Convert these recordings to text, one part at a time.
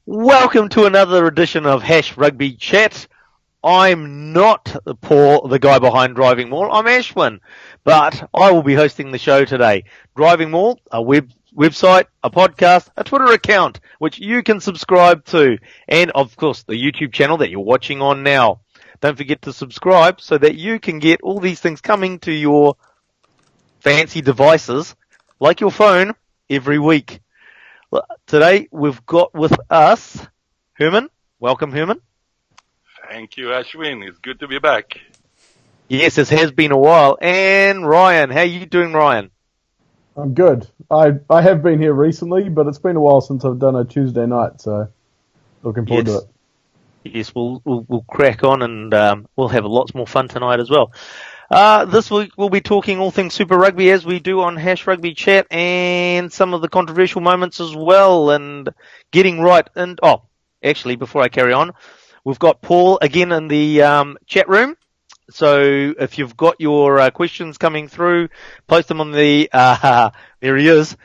Welcome to another edition of Rugby Chat. I'm not Paul, the guy behind DrivingMaul. I'm Ashwin, but I will be hosting the show today. DrivingMaul, a website, a podcast, a Twitter account, which you can subscribe to, and of course the YouTube channel that you're watching on now. Don't forget to subscribe so that you can get all these things coming to your fancy devices, like your phone, every week. Today we've got with us Herman. Welcome, Herman. Thank you, Ashwin. It's good to be back. Yes, it has been a while. And Ryan, how are you doing, Ryan? I'm good. I have been here recently, but it's been a while since I've done a Tuesday night, so looking forward to it. Yes, we'll crack on and we'll have lots more fun tonight as well. This week we'll be talking all things Super Rugby as we do on Rugby Chat, and some of the controversial moments as well, and getting right. And actually, before I carry on, we've got Paul again in the chat room. So if you've got your questions coming through, post them on the there he is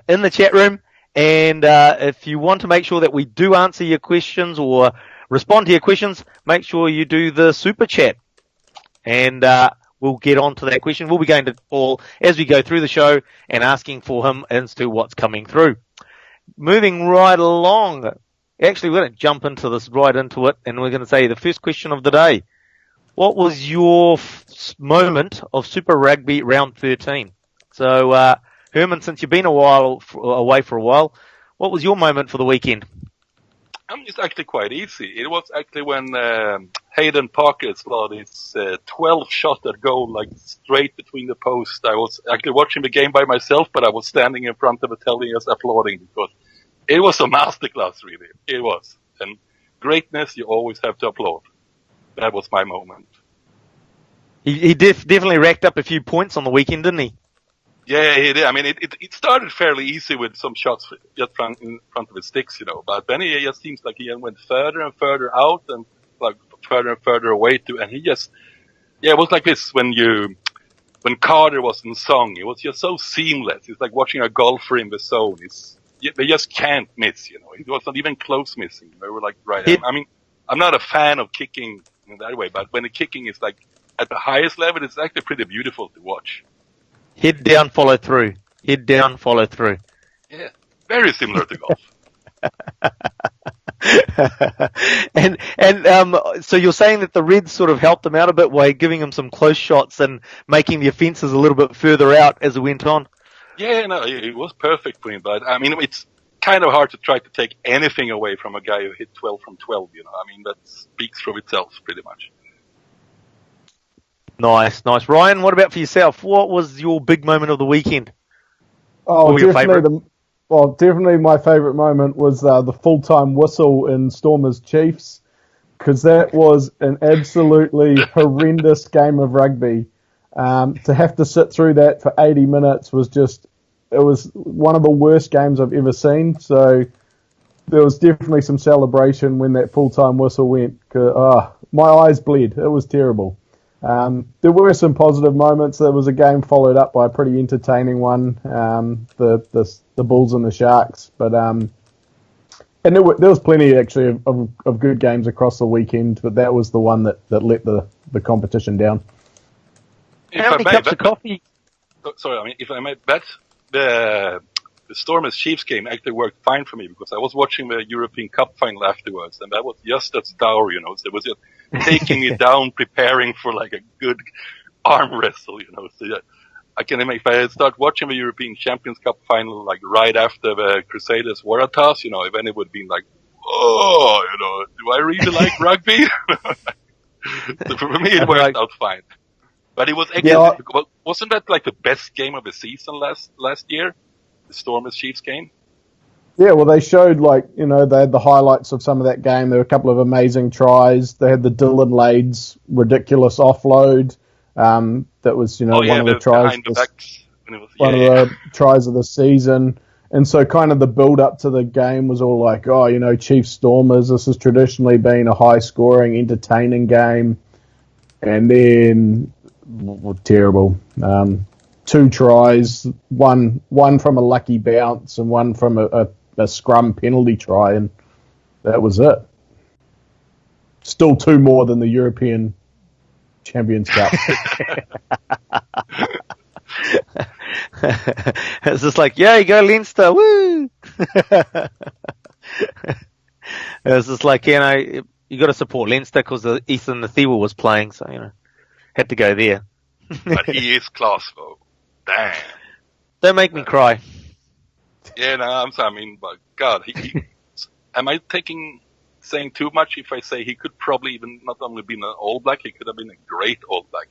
in the chat room. And if you want to make sure that we do answer your questions or respond to your questions, make sure you do the super chat. And we'll get on to that question. We'll be going to Paul as we go through the show and asking for him as to what's coming through. Moving right along. Actually, we're going to jump into this right into it, and we're going to say the first question of the day. What was your moment of Super Rugby round 13? So, Herman, since you've been away for a while, what was your moment for the weekend? It's actually quite easy. It was actually when Hayden Parker slotted his 12-shot at goal, like straight between the posts. I was actually watching the game by myself, but I was standing in front of it telling us applauding because it was a masterclass, really. It was. And greatness, you always have to applaud. That was my moment. He definitely racked up a few points on the weekend, didn't he? Yeah, he did. I mean, it started fairly easy with some shots just in front of his sticks, you know. But then it just seems like he went further and further out and like further and further away and he just, it was like this when Carter was in song. It was just so seamless. It's like watching a golfer in the zone. They just can't miss, you know. It was not even close missing. They were like right. I mean, I'm not a fan of kicking in that way, but when the kicking is like at the highest level, it's actually pretty beautiful to watch. Head down, follow through. Head down, follow through. Yeah, very similar to golf. and so you're saying that the Reds sort of helped him out a bit by giving him some close shots and making the offences a little bit further out as it went on? Yeah, no, it was perfect for him. But I mean, it's kind of hard to try to take anything away from a guy who hit 12 from 12, you know. I mean, that speaks for itself pretty much. Nice. Ryan, what about for yourself? What was your big moment of the weekend? Oh, definitely my favourite moment was the full-time whistle in Stormers Chiefs, because that was an absolutely horrendous game of rugby. To have to sit through that for 80 minutes it was one of the worst games I've ever seen. So there was definitely some celebration when that full-time whistle went. My eyes bled. It was terrible. There were some positive moments. There was a game followed up by a pretty entertaining one, the Bulls and the Sharks. But and there was plenty actually of good games across the weekend. But that was the one that let the competition down. How many cups of coffee? Sorry, I mean, if I may bet, the Stormers Chiefs game actually worked fine for me because I was watching the European Cup final afterwards, and that was just as dour, you know. So it was just taking me down, preparing for like a good arm wrestle, you know. So yeah, I can imagine if I start watching the European Champions Cup final like right after the Crusaders Waratahs, you know, then it would have been like, oh, you know, do I really like rugby? So for me, it worked out fine. But it was again, wasn't that like the best game of the season last year? The Stormers Chiefs game? Yeah, well, they showed they had the highlights of some of that game. There were a couple of amazing tries. They had the Dylan Lades ridiculous offload. That was, one of the tries. One of the tries of the season. And so kind of the build up to the game was all like, Chiefs Stormers, this has traditionally been a high scoring, entertaining game. And then terrible. 2 tries, one from a lucky bounce and one from a scrum penalty try, and that was it. Still 2 more than the European Champions Cup. It's just like, yeah, you go Leinster, woo! It's just like, you got to support Leinster because the Eastern Nathiwa was playing, so, had to go there. But he is class, though. Damn. Don't make me cry. Yeah, no, but God, am I saying too much if I say he could probably even not only been an All Black, he could have been a great All Black.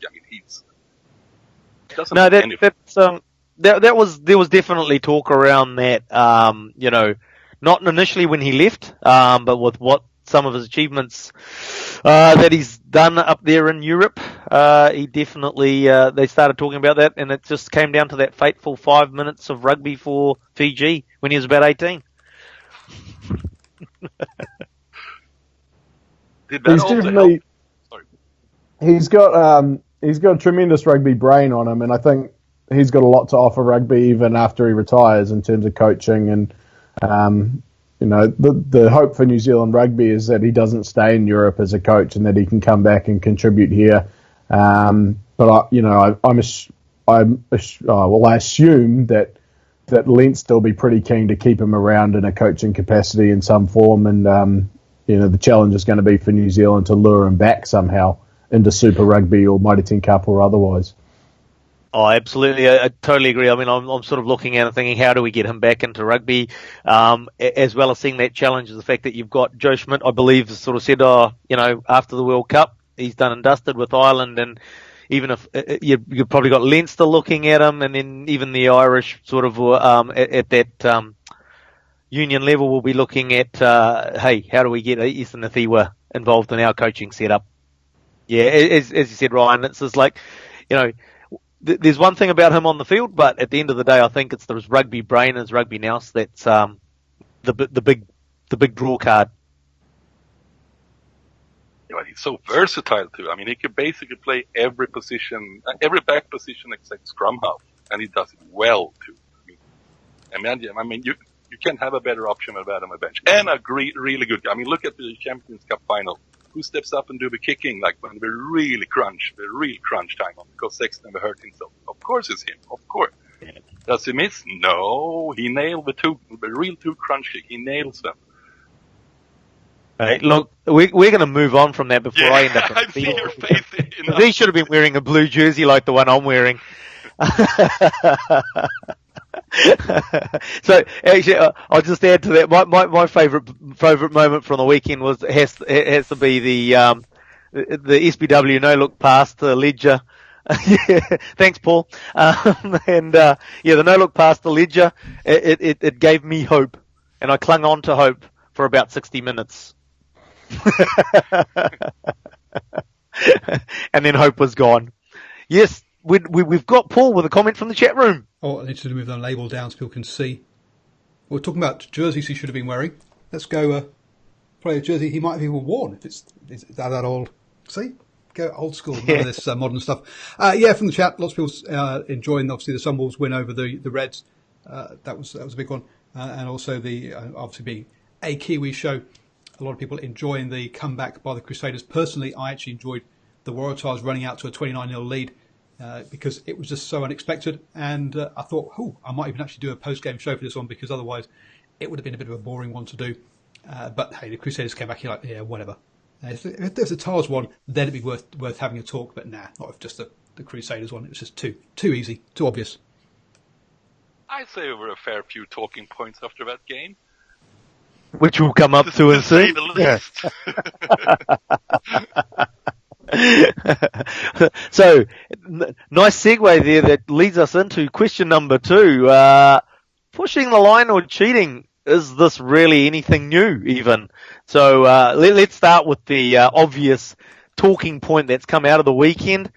There was definitely talk around that, not initially when he left, but with what some of his achievements that he's done up there in Europe, he definitely they started talking about that, and it just came down to that fateful 5 minutes of rugby for Fiji when he was about 18. He's got a tremendous rugby brain on him, and I think he's got a lot to offer rugby even after he retires in terms of coaching. And the hope for New Zealand rugby is that he doesn't stay in Europe as a coach and that he can come back and contribute here. But I assume that Leinster will be pretty keen to keep him around in a coaching capacity in some form, and the challenge is going to be for New Zealand to lure him back somehow into Super Rugby or Mighty 10 Cup or otherwise. Oh, absolutely. I totally agree. I mean, I'm sort of looking at it thinking, how do we get him back into rugby? As well as seeing that challenge is the fact that you've got Joe Schmidt, I believe, has sort of said, after the World Cup, he's done and dusted with Ireland. And even if you've probably got Leinster looking at him, and then even the Irish sort of at that union level will be looking at, hey, how do we get Eastern Nathiwa involved in our coaching setup? Yeah, as you said, Ryan, it's just like, there's one thing about him on the field, but at the end of the day, I think it's his rugby brain, his rugby nous that's the big draw card. Yeah, but he's so versatile too. I mean, he can basically play every position, every back position except scrum half, and he does it well too. I mean, you can't have a better option than that on the bench, and a really good. I mean, look at the Champions Cup final. Who steps up and do the kicking, like when we real crunch time on, because Sexton never hurt himself? Of course it's him, of course. Yeah. Does he miss? No, he nailed the real two crunch kick. He nails them. Hey, look, we're going to move on from that before I end up. I've seen your face. He should have been wearing a blue jersey like the one I'm wearing. So actually, I'll just add to that. My favorite moment from the weekend has to be the SBW no look past the ledger. Thanks, Paul. The no look past the ledger. It gave me hope, and I clung on to hope for about 60 minutes. And then hope was gone. Yes. We've got Paul with a comment from the chat room. Oh, I need to move the label down so people can see. We're talking about jerseys he should have been wearing. Let's go play a jersey he might have even worn. If it's that old. See? Go old school. None of this modern stuff. From the chat, lots of people enjoying, obviously, the Sunwolves win over the Reds. That was a big one. And also the obviously being a Kiwi show. A lot of people enjoying the comeback by the Crusaders. Personally, I actually enjoyed the Waratahs running out to a 29-0 lead. Because it was just so unexpected, and I thought, I might even actually do a post-game show for this one, because otherwise it would have been a bit of a boring one to do. But hey, the Crusaders came back here like, yeah, whatever. If there's a Tars one, then it'd be worth having a talk, but nah, not if just the Crusaders one. It was just too easy, too obvious. I'd say there were a fair few talking points after that game. Which we'll come up to and see. So, nice segue there that leads us into question number 2. Pushing the line or cheating, is this really anything new even? So let's start with the obvious talking point that's come out of the weekend.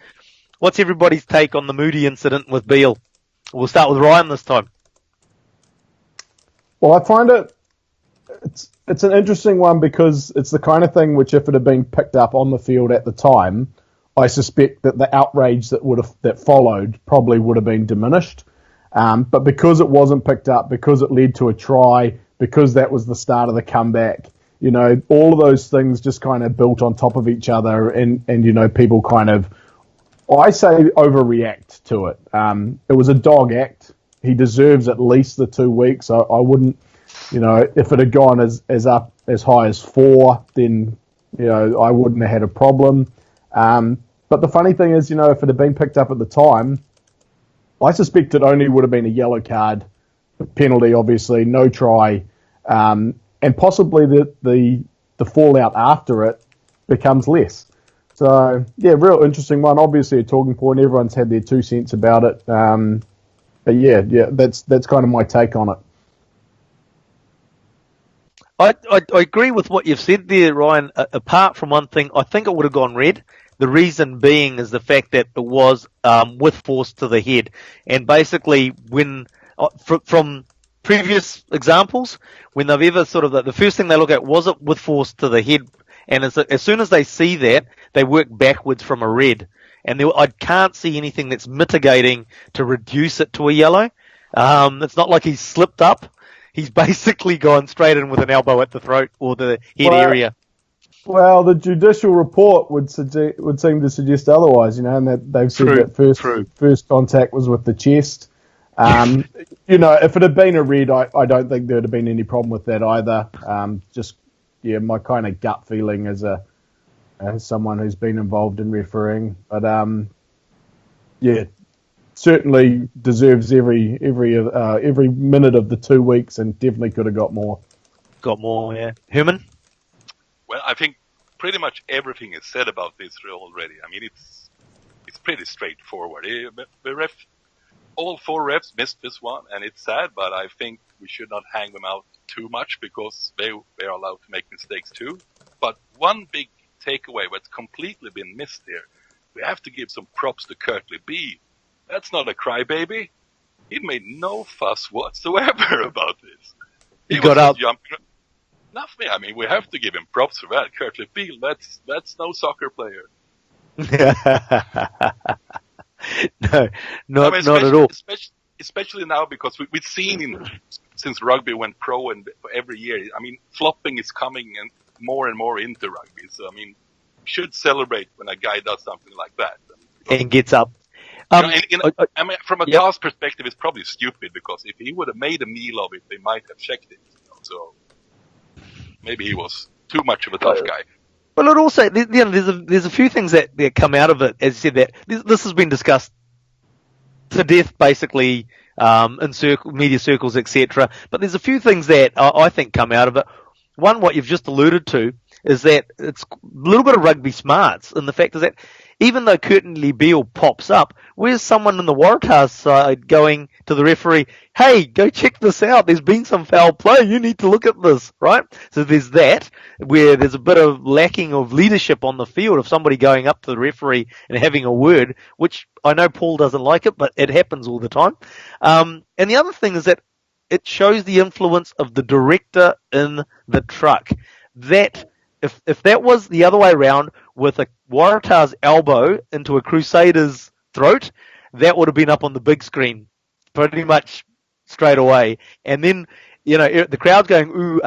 What's everybody's take on the Moody incident with Beale? We'll start with Ryan this time. Well, I find it's an interesting one, because it's the kind of thing which, if it had been picked up on the field at the time, I suspect that the outrage that followed probably would have been diminished. But because it wasn't picked up, because it led to a try, because that was the start of the comeback, all of those things just kind of built on top of each other, and people kind of, I say, overreact to it. It was a dog act. He deserves at least the 2 weeks. I wouldn't, if it had gone as up as high as 4, then I wouldn't have had a problem. But the funny thing is, if it had been picked up at the time, I suspect it only would have been a yellow card, penalty, obviously, no try, and possibly the fallout after it becomes less. So, yeah, real interesting one. Obviously a talking point. Everyone's had their 2 cents about it. But yeah, that's kind of my take on it. I agree with what you've said there, Ryan. Apart from one thing, I think it would have gone red. The reason being is the fact that it was with force to the head. And basically, when from previous examples, when they've ever sort of, the first thing they look at, was it with force to the head? And as soon as they see that, they work backwards from a red. And I can't see anything that's mitigating to reduce it to a yellow. It's not like he's slipped up. He's basically gone straight in with an elbow at the throat or the head area. Well, the judicial report would seem to suggest otherwise, and that they've said that first contact was with the chest. If it had been a red, I don't think there would have been any problem with that either. My kind of gut feeling as someone who's been involved in refereeing, but certainly deserves every minute of the 2 weeks, and definitely could have got more. Yeah. Herman? Well, I think pretty much everything is said about this already. I mean, it's pretty straightforward. All 4 refs missed this one, and it's sad, but I think we should not hang them out too much because they are allowed to make mistakes too. But one big takeaway that's completely been missed here, we have to give some props to Curtly B. That's not a crybaby. He made no fuss whatsoever about this. He got out jumping. Nothing. I mean, we have to give him props for that. Curtly B, that's no soccer player. No, not at all. Especially now, because we've seen since rugby went pro and every year, I mean, flopping is coming and more into rugby. So, I mean, we should celebrate when a guy does something like that. And gets up. I mean, from a toss perspective, it's probably stupid because if he would have made a meal of it, they might have checked it. So maybe he was too much of a tough guy. Well, it also, there's a few things that come out of it, as you said, that this has been discussed to death, basically, in media circles, etc. But there's a few things that I think come out of it. One, what you've just alluded to, is that it's a little bit of rugby smarts, and the fact is that even though Curtin Beale pops up, where's someone in the Waratahs side going to the referee, hey, go check this out, there's been some foul play, you need to look at this, right? So there's that, where there's a bit of lacking of leadership on the field of somebody going up to the referee and having a word, which I know Paul doesn't like it, but it happens all the time. And the other thing is that it shows the influence of the director in the truck. That, if that was the other way around, with a Waratah's elbow into a Crusader's throat, that would have been up on the big screen pretty much straight away. And then, the crowd's going, ooh,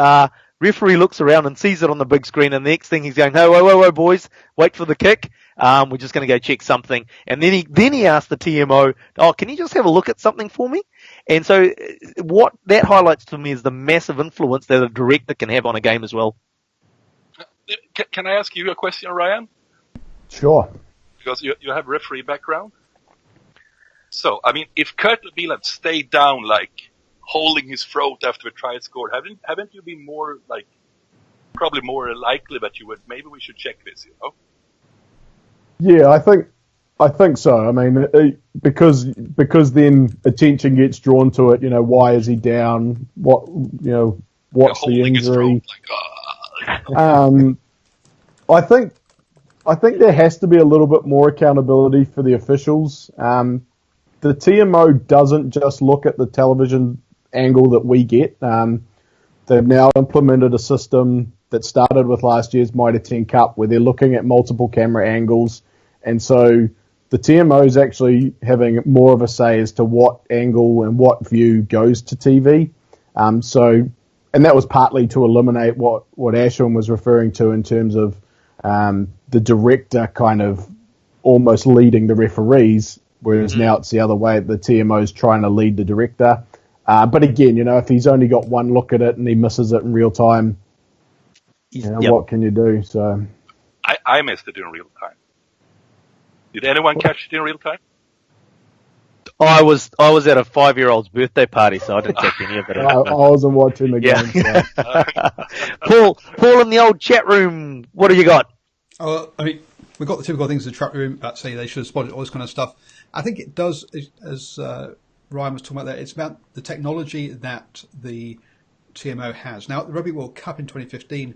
referee looks around and sees it on the big screen, and the next thing he's going, hey, whoa, boys, wait for the kick. We're just going to go check something. And then he asked the TMO, oh, can you just have a look at something for me? And so what that highlights to me is the massive influence that a director can have on a game as well. Can I ask you a question, Ryan? Sure. Because you have referee background. So, I mean, if Kurt Beale had stayed down, like, holding his throat after a try scored, haven't you been more, like, probably more likely that you would, maybe we should check this, Yeah, I think so. I mean, because then attention gets drawn to it, why is he down? What's the injury? I think there has to be a little bit more accountability for the officials. The TMO doesn't just look at the television angle that we get. They've now implemented a system that started with last year's Mitre 10 Cup where they're looking at multiple camera angles. And so the TMO is actually having more of a say as to what angle and what view goes to TV. So and that was partly to eliminate what Ashwin was referring to in terms of the director kind of almost leading the referees, whereas now it's the other way. The TMO's trying to lead the director. But again, if he's only got one look at it and he misses it in real time, what can you do? So I missed it in real time. Did anyone catch it in real time? I was at a 5-year-old's birthday party, so I didn't catch any of it. I wasn't watching the game. So. Paul in the old chat room, what do you got? Oh, I mean, we've got the typical things in the chat room about saying they should have spotted all this kind of stuff. I think it does, as Ryan was talking about there, it's about the technology that the TMO has. Now, at the Rugby World Cup in 2015,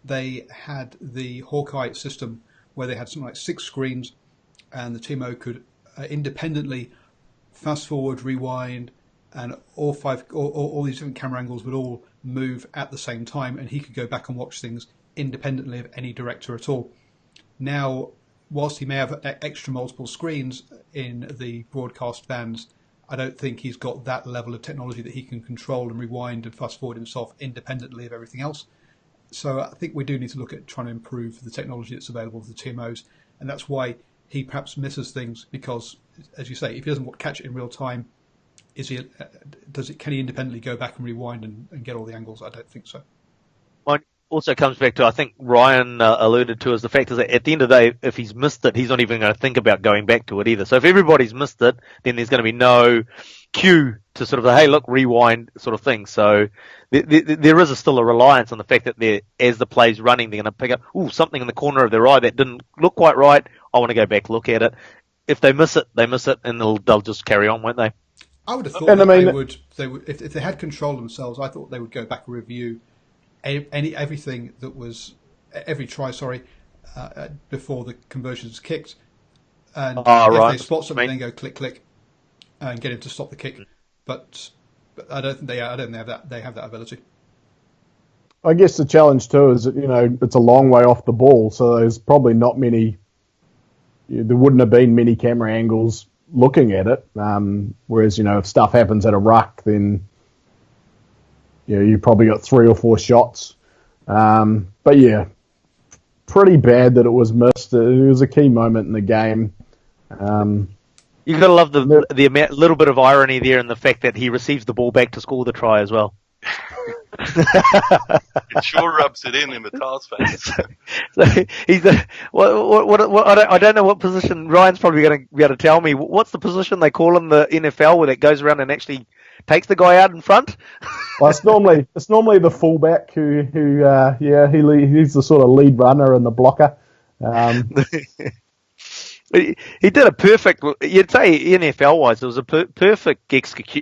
they had the Hawkeye system where they had something like 6 screens, and the TMO could independently fast forward, rewind, and all these different camera angles would all move at the same time, and he could go back and watch things independently of any director at all. Now, whilst he may have extra multiple screens in the broadcast vans, I don't think he's got that level of technology that he can control and rewind and fast forward himself independently of everything else. So I think we do need to look at trying to improve the technology that's available to the TMOs, and that's why he perhaps misses things, because, as you say, if he doesn't catch it in real time, can he independently go back and rewind and get all the angles? I don't think so. It also comes back to, I think Ryan alluded to, is the fact is that at the end of the day, if he's missed it, he's not even going to think about going back to it either. So if everybody's missed it, then there's going to be no cue to sort of, hey, look, rewind sort of thing. So there is still a reliance on the fact that as the play's running, they're going to pick up, something in the corner of their eye that didn't look quite right. I want to go back, look at it. If they miss it, and they'll just carry on, won't they? I would have thought they would if they had control themselves. I thought they would go back and review everything that was every try. Before the conversions kicked, and if they spot something, then go click, and get him to stop the kick. But I don't think they have that. They have that ability. I guess the challenge too is that it's a long way off the ball, so there's probably not many. There wouldn't have been many camera angles looking at it. Whereas, if stuff happens at a ruck, then you probably got 3 or 4 shots. But yeah, pretty bad that it was missed. It was a key moment in the game. You got to love the little bit of irony there in the fact that he receives the ball back to score the try as well. It sure rubs it in the Tars fans. So he's I don't know what position. Ryan's probably going to be able to tell me. What's the position they call in the NFL where it goes around and actually takes the guy out in front? Well, it's normally the fullback who he's the sort of lead runner and the blocker. He did a perfect. You'd say NFL wise, it was a perfect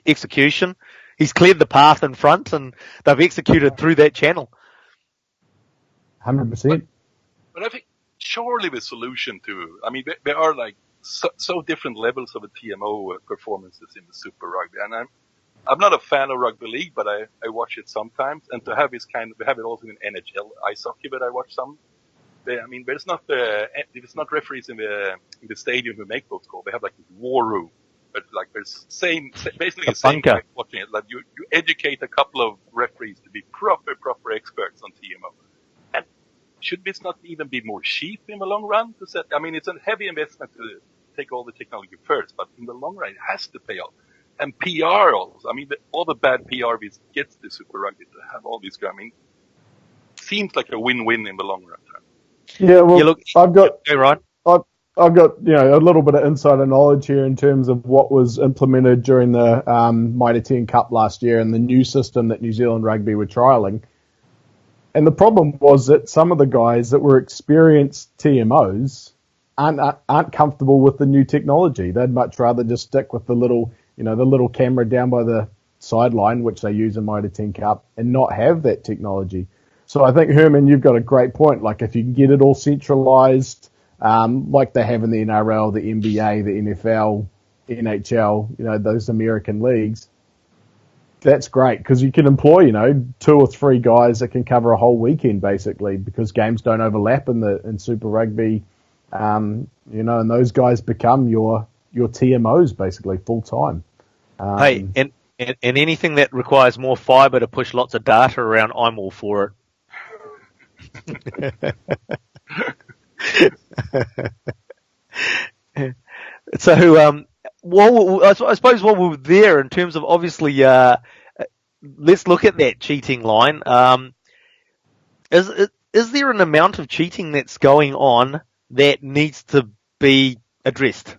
execution. He's cleared the path in front, and they've executed through that channel. 100%. But I think surely the solution there are like so different levels of a TMO performances in the Super Rugby, and I'm not a fan of rugby league, but I watch it sometimes, and to have we have it also in NHL ice hockey, but I watch some. There's not referees in the stadium who make those calls. They have like this war room. But like there's basically the same guy watching it. Like you educate a couple of referees to be proper experts on TMO. And should this not even be more cheap in the long run? It's a heavy investment to take all the technology first, but in the long run it has to pay off. And PR also. All the bad PR gets the Super Rugby to have all these. Seems like a win-win in the long run. Yeah, well, I've got a little bit of insider knowledge here in terms of what was implemented during the Mitre 10 Cup last year and the new system that New Zealand Rugby were trialling. And the problem was that some of the guys that were experienced TMOs aren't comfortable with the new technology. They'd much rather just stick with the little camera down by the sideline, which they use in Mitre 10 Cup, and not have that technology. So I think, Herman, you've got a great point. Like if you can get it all centralized, like they have in the NRL, the NBA, the NFL, NHL, those American leagues, that's great because you can employ, 2 or 3 guys that can cover a whole weekend basically because games don't overlap in Super Rugby, and those guys become your TMOs basically full time. Hey, And anything that requires more fibre to push lots of data around, I'm all for it. So, I suppose while we're there, in terms of obviously, let's look at that cheating line. Is there an amount of cheating that's going on that needs to be addressed?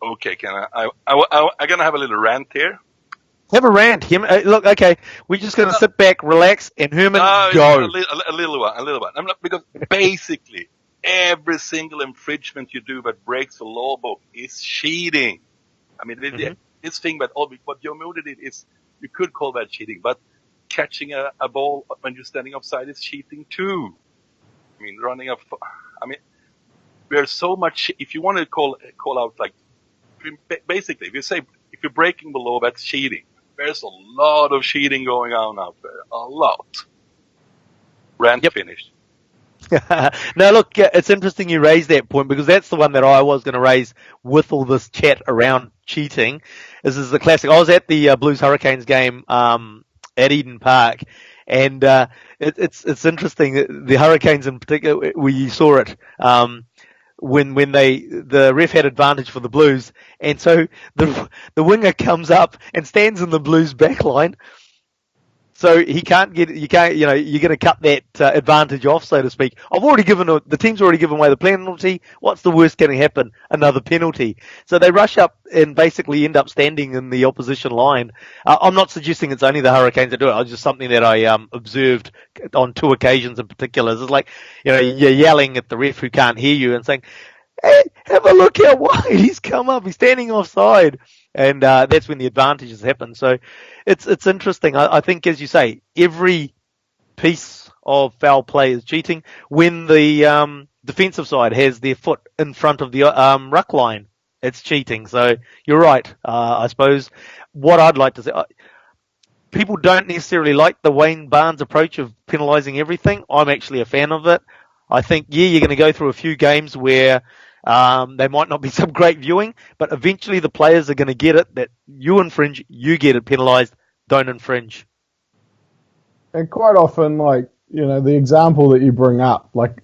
Okay, I'm gonna have a little rant here. Have a rant, Herman. Look, okay, we're just gonna sit back, relax, and Herman, go. A little one. I'm not, because basically every single infringement you do that breaks the law book is cheating. I mean, this thing that what Joe did is, you could call that cheating, but catching a ball when you're standing offside is cheating too. I mean, there's so much. If you want to call out, like, basically, if you're breaking the law, that's cheating. There's a lot of cheating going on out there. A lot. Rant finished. No, look, it's interesting you raised that point, because that's the one that I was going to raise with all this chat around cheating. This is the classic. I was at the Blues Hurricanes game at Eden Park, and it's interesting. The Hurricanes in particular, where you saw it, when the ref had advantage for the Blues, and so the winger comes up and stands in the Blues back line. So you're going to cut that advantage off, so to speak. The team's already given away the penalty. What's the worst going to happen? Another penalty. So they rush up and basically end up standing in the opposition line. I'm not suggesting it's only the Hurricanes that do it. It's just something that I observed on 2 occasions in particular. It's like, you're yelling at the ref who can't hear you and saying, "Hey, have a look how wide he's come up. He's standing offside." And that's when the advantages happen. So it's interesting. I think, as you say, every piece of foul play is cheating. When the defensive side has their foot in front of the ruck line, it's cheating. So you're right. I suppose what I'd like to say, people don't necessarily like the Wayne Barnes approach of penalising everything. I'm actually a fan of it. I think, you're going to go through a few games where they might not be some great viewing, but eventually the players are going to get it that you infringe, you get it penalised, don't infringe. And quite often, like, the example that you bring up, like,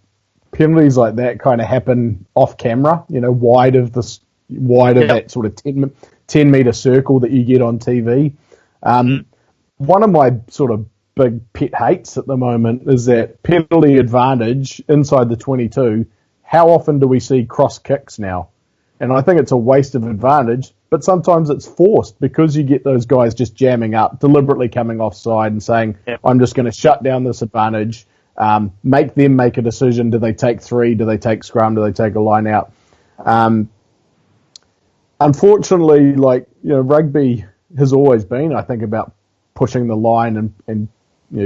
penalties like that kind of happen off camera, wide of that sort of 10 metre circle that you get on TV. One of my sort of big pet hates at the moment is that penalty advantage inside the 22. How often do we see cross kicks now? And I think it's a waste of advantage, but sometimes it's forced because you get those guys just jamming up, deliberately coming offside and saying, I'm just going to shut down this advantage, make them make a decision. Do they take 3? Do they take scrum? Do they take a line out? Unfortunately, rugby has always been, I think, about pushing the line and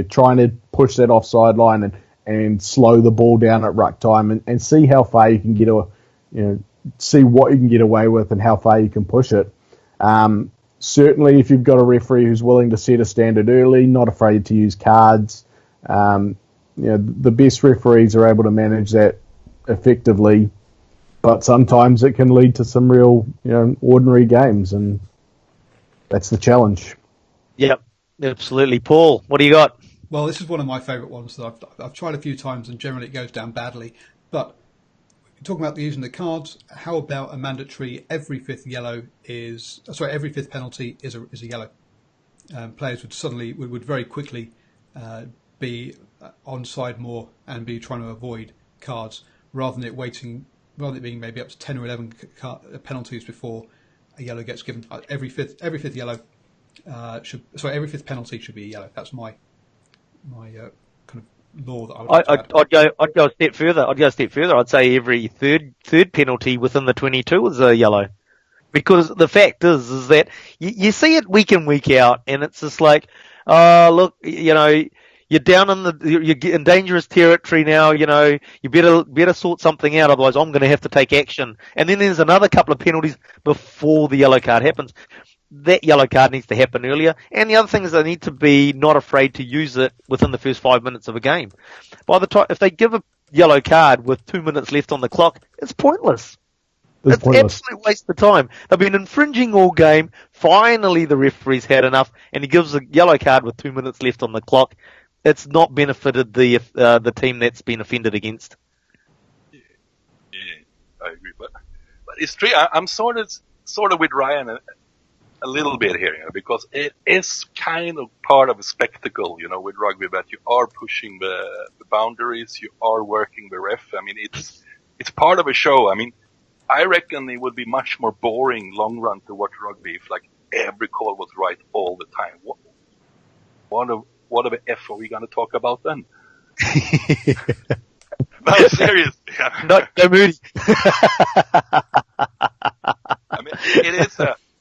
trying to push that offside line and slow the ball down at ruck time and see how far you can see what you can get away with and how far you can push it. Certainly, if you've got a referee who's willing to set a standard early, not afraid to use cards, the best referees are able to manage that effectively, but sometimes it can lead to some real, ordinary games, and that's the challenge. Yep, absolutely. Paul, what do you got? Well, this is one of my favourite ones that I've tried a few times, and generally it goes down badly. But talking about using the cards, how about a mandatory every fifth penalty is a yellow? Players would very quickly be onside more and be trying to avoid cards rather than it being maybe up to 10 or 11 penalties before a yellow gets given. Every fifth penalty should be a yellow. That's my kind of law that I would I'd go a step further. I'd say every third penalty within the 22 is a yellow. Because the fact is that you see it week in, week out, and it's just like, look, you're down you're in dangerous territory now, you better sort something out, otherwise I'm going to have to take action. And then there's another couple of penalties before the yellow card happens. That yellow card needs to happen earlier. And the other thing is they need to be not afraid to use it within the first 5 minutes of a game. By the time, if they give a yellow card with 2 minutes left on the clock, it's pointless. It's an absolute waste of time. They've been infringing all game. Finally, the referee's had enough, and he gives a yellow card with 2 minutes left on the clock. It's not benefited the team that's been offended against. Yeah, I agree. But it's true. I'm sort of with Ryan a little bit here, because it is kind of part of a spectacle, with rugby, that you are pushing the boundaries, you are working the ref. I mean, it's part of a show. I mean, I reckon it would be much more boring long run to watch rugby if like every call was right all the time. What of a F are we going to talk about then? No, serious. Not so moody. I mean,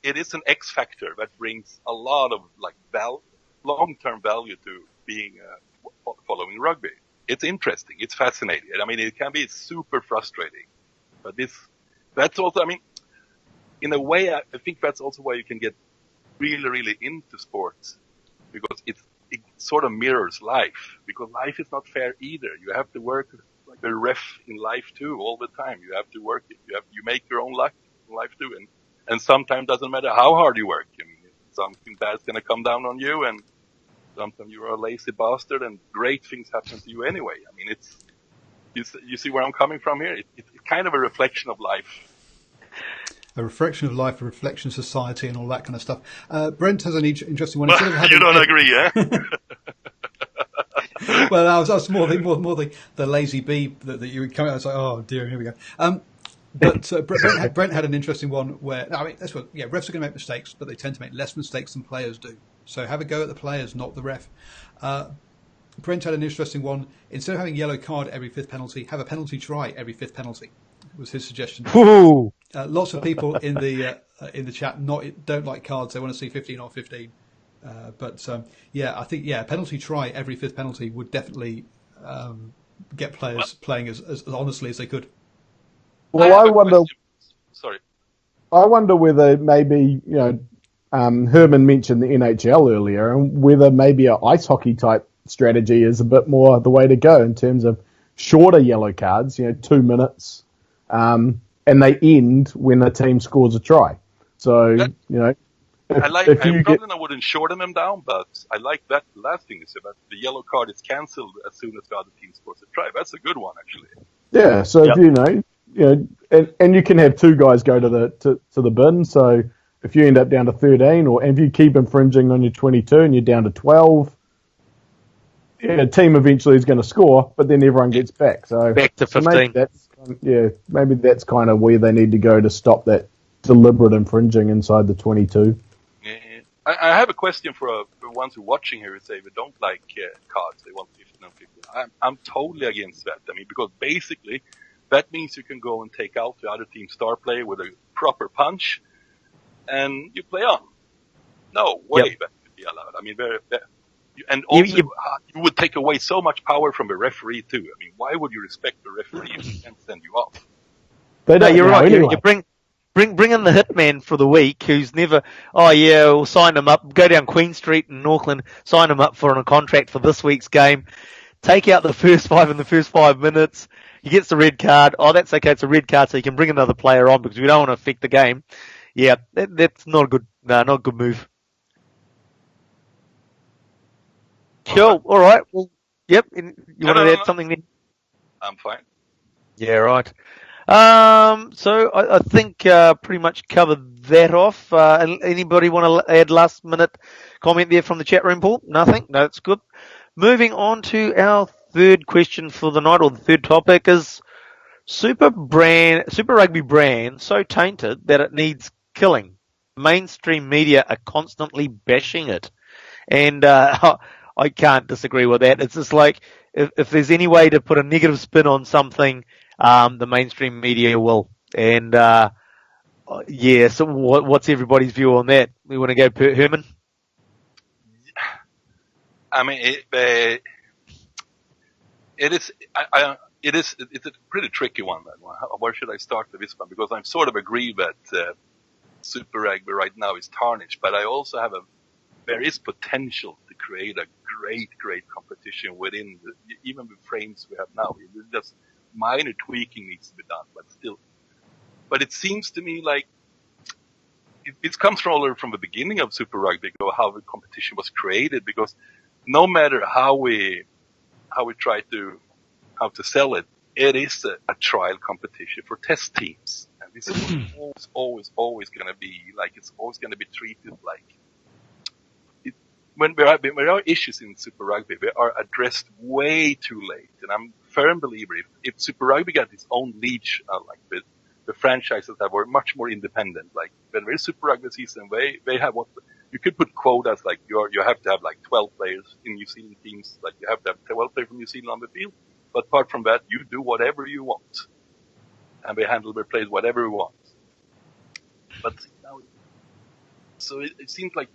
it is an X factor that brings a lot of like long-term value to being following rugby. It's interesting. It's fascinating. I mean, it can be super frustrating, but that's also, I mean, in a way, I think that's also why you can get really, really into sports, because it sort of mirrors life, because life is not fair either. You have to work like a ref in life too, all the time. You have to work it. You make your own luck in life too, and sometimes doesn't matter how hard you work. I mean, something bad's gonna come down on you, and sometimes you're a lazy bastard, and great things happen to you anyway. I mean, you see where I'm coming from here? It's kind of a reflection of life. A reflection of life, a reflection of society, and all that kind of stuff. Brent has an interesting one. You don't agree, yeah? Well, I was more the lazy bee that you would come out. I was like, oh dear, here we go. But Brent had an interesting one where, I mean, that's what, yeah, refs are going to make mistakes, but they tend to make less mistakes than players do. So have a go at the players, not the ref. Brent had an interesting one. Instead of having a yellow card every fifth penalty, have a penalty try every fifth penalty. Was his suggestion. Lots of people in the chat don't like cards. They want to see 15 on 15. I think a penalty try every fifth penalty would definitely get players playing as honestly as they could. Well, I wonder. Sorry. I wonder whether maybe Herman mentioned the NHL earlier, and whether maybe an ice hockey type strategy is a bit more the way to go in terms of shorter yellow cards. 2 minutes. And they end when the team scores a try. So, I wouldn't shorten them down, but I like that last thing you said, that the yellow card is cancelled as soon as the other team scores a try. That's a good one, actually. Yeah, so and you can have two guys go to the bin. So if you end up down to 13, or if you keep infringing on your 22 and you're down to 12, a team eventually is going to score, but then everyone gets back. So back to 15. Maybe that's kind of where they need to go to stop that deliberate infringing inside the 22. Yeah. I have a question for the ones who are watching here who say they don't like cards. They want 15 on 15. I'm totally against that. I mean, because basically that means you can go and take out the other team's star player with a proper punch, and you play on. No way that would be allowed. I mean, and also, you would take away so much power from the referee too. I mean, why would you respect the referee if he can't send you off? You're right. Anyway. You bring in the hitman for the week, who's never. Oh yeah, we'll sign him up. Go down Queen Street in Auckland, sign him up for a contract for this week's game. Take out the first five in the first 5 minutes. He gets the red card. Oh, that's okay. It's a red card, so you can bring another player on because we don't want to affect the game. Yeah, that's not a good. No, not a good move. Cool. All right. Well, yep. You want to add something then? I'm fine. Yeah, right. So I think pretty much covered that off. Anybody want to add last minute comment there from the chat room, Paul? Nothing? No, that's good. Moving on to our third question for the night, or the third topic, is Super Rugby brand so tainted that it needs killing. Mainstream media are constantly bashing it. And I can't disagree with that. It's just like, if there's any way to put a negative spin on something, the mainstream media will. And, so what's everybody's view on that? We want to go per Herman? I mean, it's a pretty tricky one, that one. Where should I start with this one? Because I sort of agree that Super Rugby right now is tarnished, but I also have there is potential to create a great competition within even the frames we have now. Just minor tweaking needs to be done, but still, But it seems to me like it comes from the beginning of Super Rugby, how the competition was created. Because no matter how we try to sell it, it is a trial competition for test teams, and this is always going to be like, it's always going to be treated like it. When there are issues in Super Rugby, they are addressed way too late. And I'm a firm believer if Super Rugby got its own leash, like the franchises that were much more independent, like when there is Super Rugby season, they have what you could put quotas, like you have to have like 12 players in New Zealand teams, like you have to have 12 players from New Zealand on the field. But apart from that, you do whatever you want, and they handle their plays whatever you want. But now, so it seems like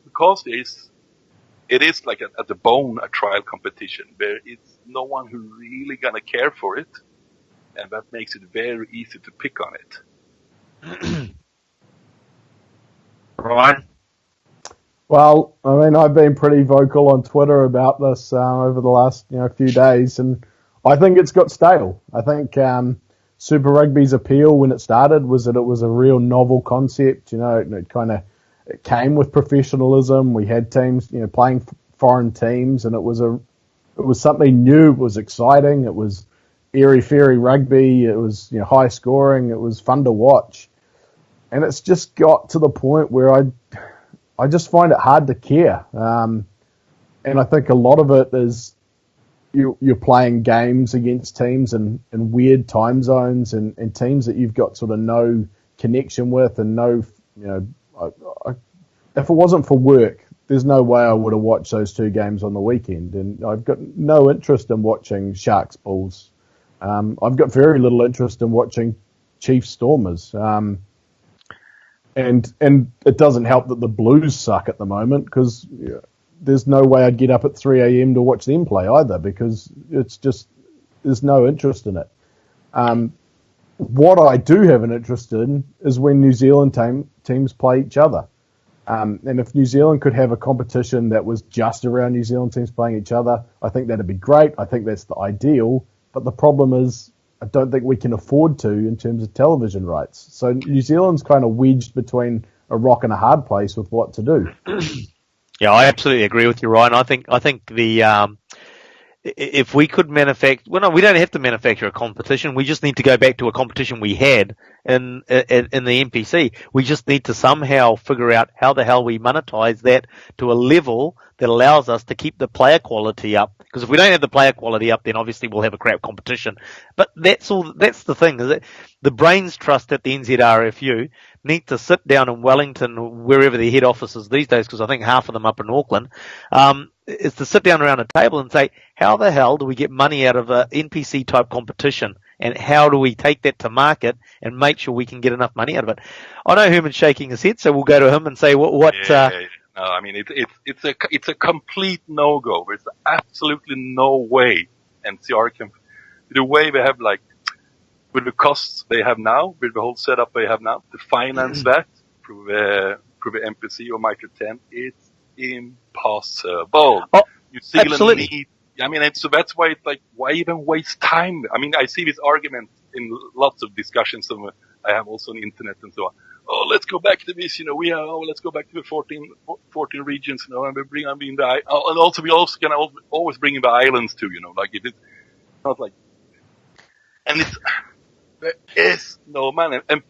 because it is like at the bone a trial competition. There is no one who really gonna care for it, and that makes it very easy to pick on it. Ryan? Well, I mean, I've been pretty vocal on Twitter about this over the last few days, and I think it's got stale. I think Super Rugby's appeal when it started was that it was a real novel concept. It came with professionalism. We had teams, playing foreign teams, and it was something new. It was exciting. It was airy-fairy rugby. It was high scoring. It was fun to watch, and it's just got to the point where I just find it hard to care. And I think a lot of it is you're playing games against teams in weird time zones and teams that you've got sort of no connection with and no, if it wasn't for work, there's no way I would have watched those two games on the weekend. And I've got no interest in watching Sharks Bulls. I've got very little interest in watching Chiefs Stormers. And it doesn't help that the Blues suck at the moment, because there's no way I'd get up at 3 a.m. to watch them play either, because it's just, there's no interest in it. What I do have an interest in is when New Zealand teams play each other. And if New Zealand could have a competition that was just around New Zealand teams playing each other, I think that'd be great. I think that's the ideal. But the problem is, I don't think we can afford to in terms of television rights. So New Zealand's kind of wedged between a rock and a hard place with what to do. Yeah, I absolutely agree with you, Ryan. I think the if we could manufacture, well, no, we don't have to manufacture a competition. We just need to go back to a competition we had in the NPC. We just need to somehow figure out how the hell we monetize that to a level that allows us to keep the player quality up. Because if we don't have the player quality up, then obviously we'll have a crap competition. But that's all. That's the thing, is that the brains trust at the NZRFU need to sit down in Wellington, wherever their head office is these days, because I think half of them up in Auckland, is to sit down around a table and say, how the hell do we get money out of an NPC type competition? And how do we take that to market and make sure we can get enough money out of it? I know Herman's shaking his head, so we'll go to him and say, what No, I mean, it's a complete no-go. There's absolutely no way NCR can, the way they have, like, with the costs they have now, with the whole setup they have now, to finance that through the NPC or Micro 10, it's impossible. Oh, New Zealand absolutely. So that's why it's like, why even waste time? I mean, I see this argument in lots of discussions. I have also on the internet and so on. Oh, let's go back to this, let's go back to the 14 regions, and we bring on and also we also can always bring in the islands too, like if it's not like, and there is no man, and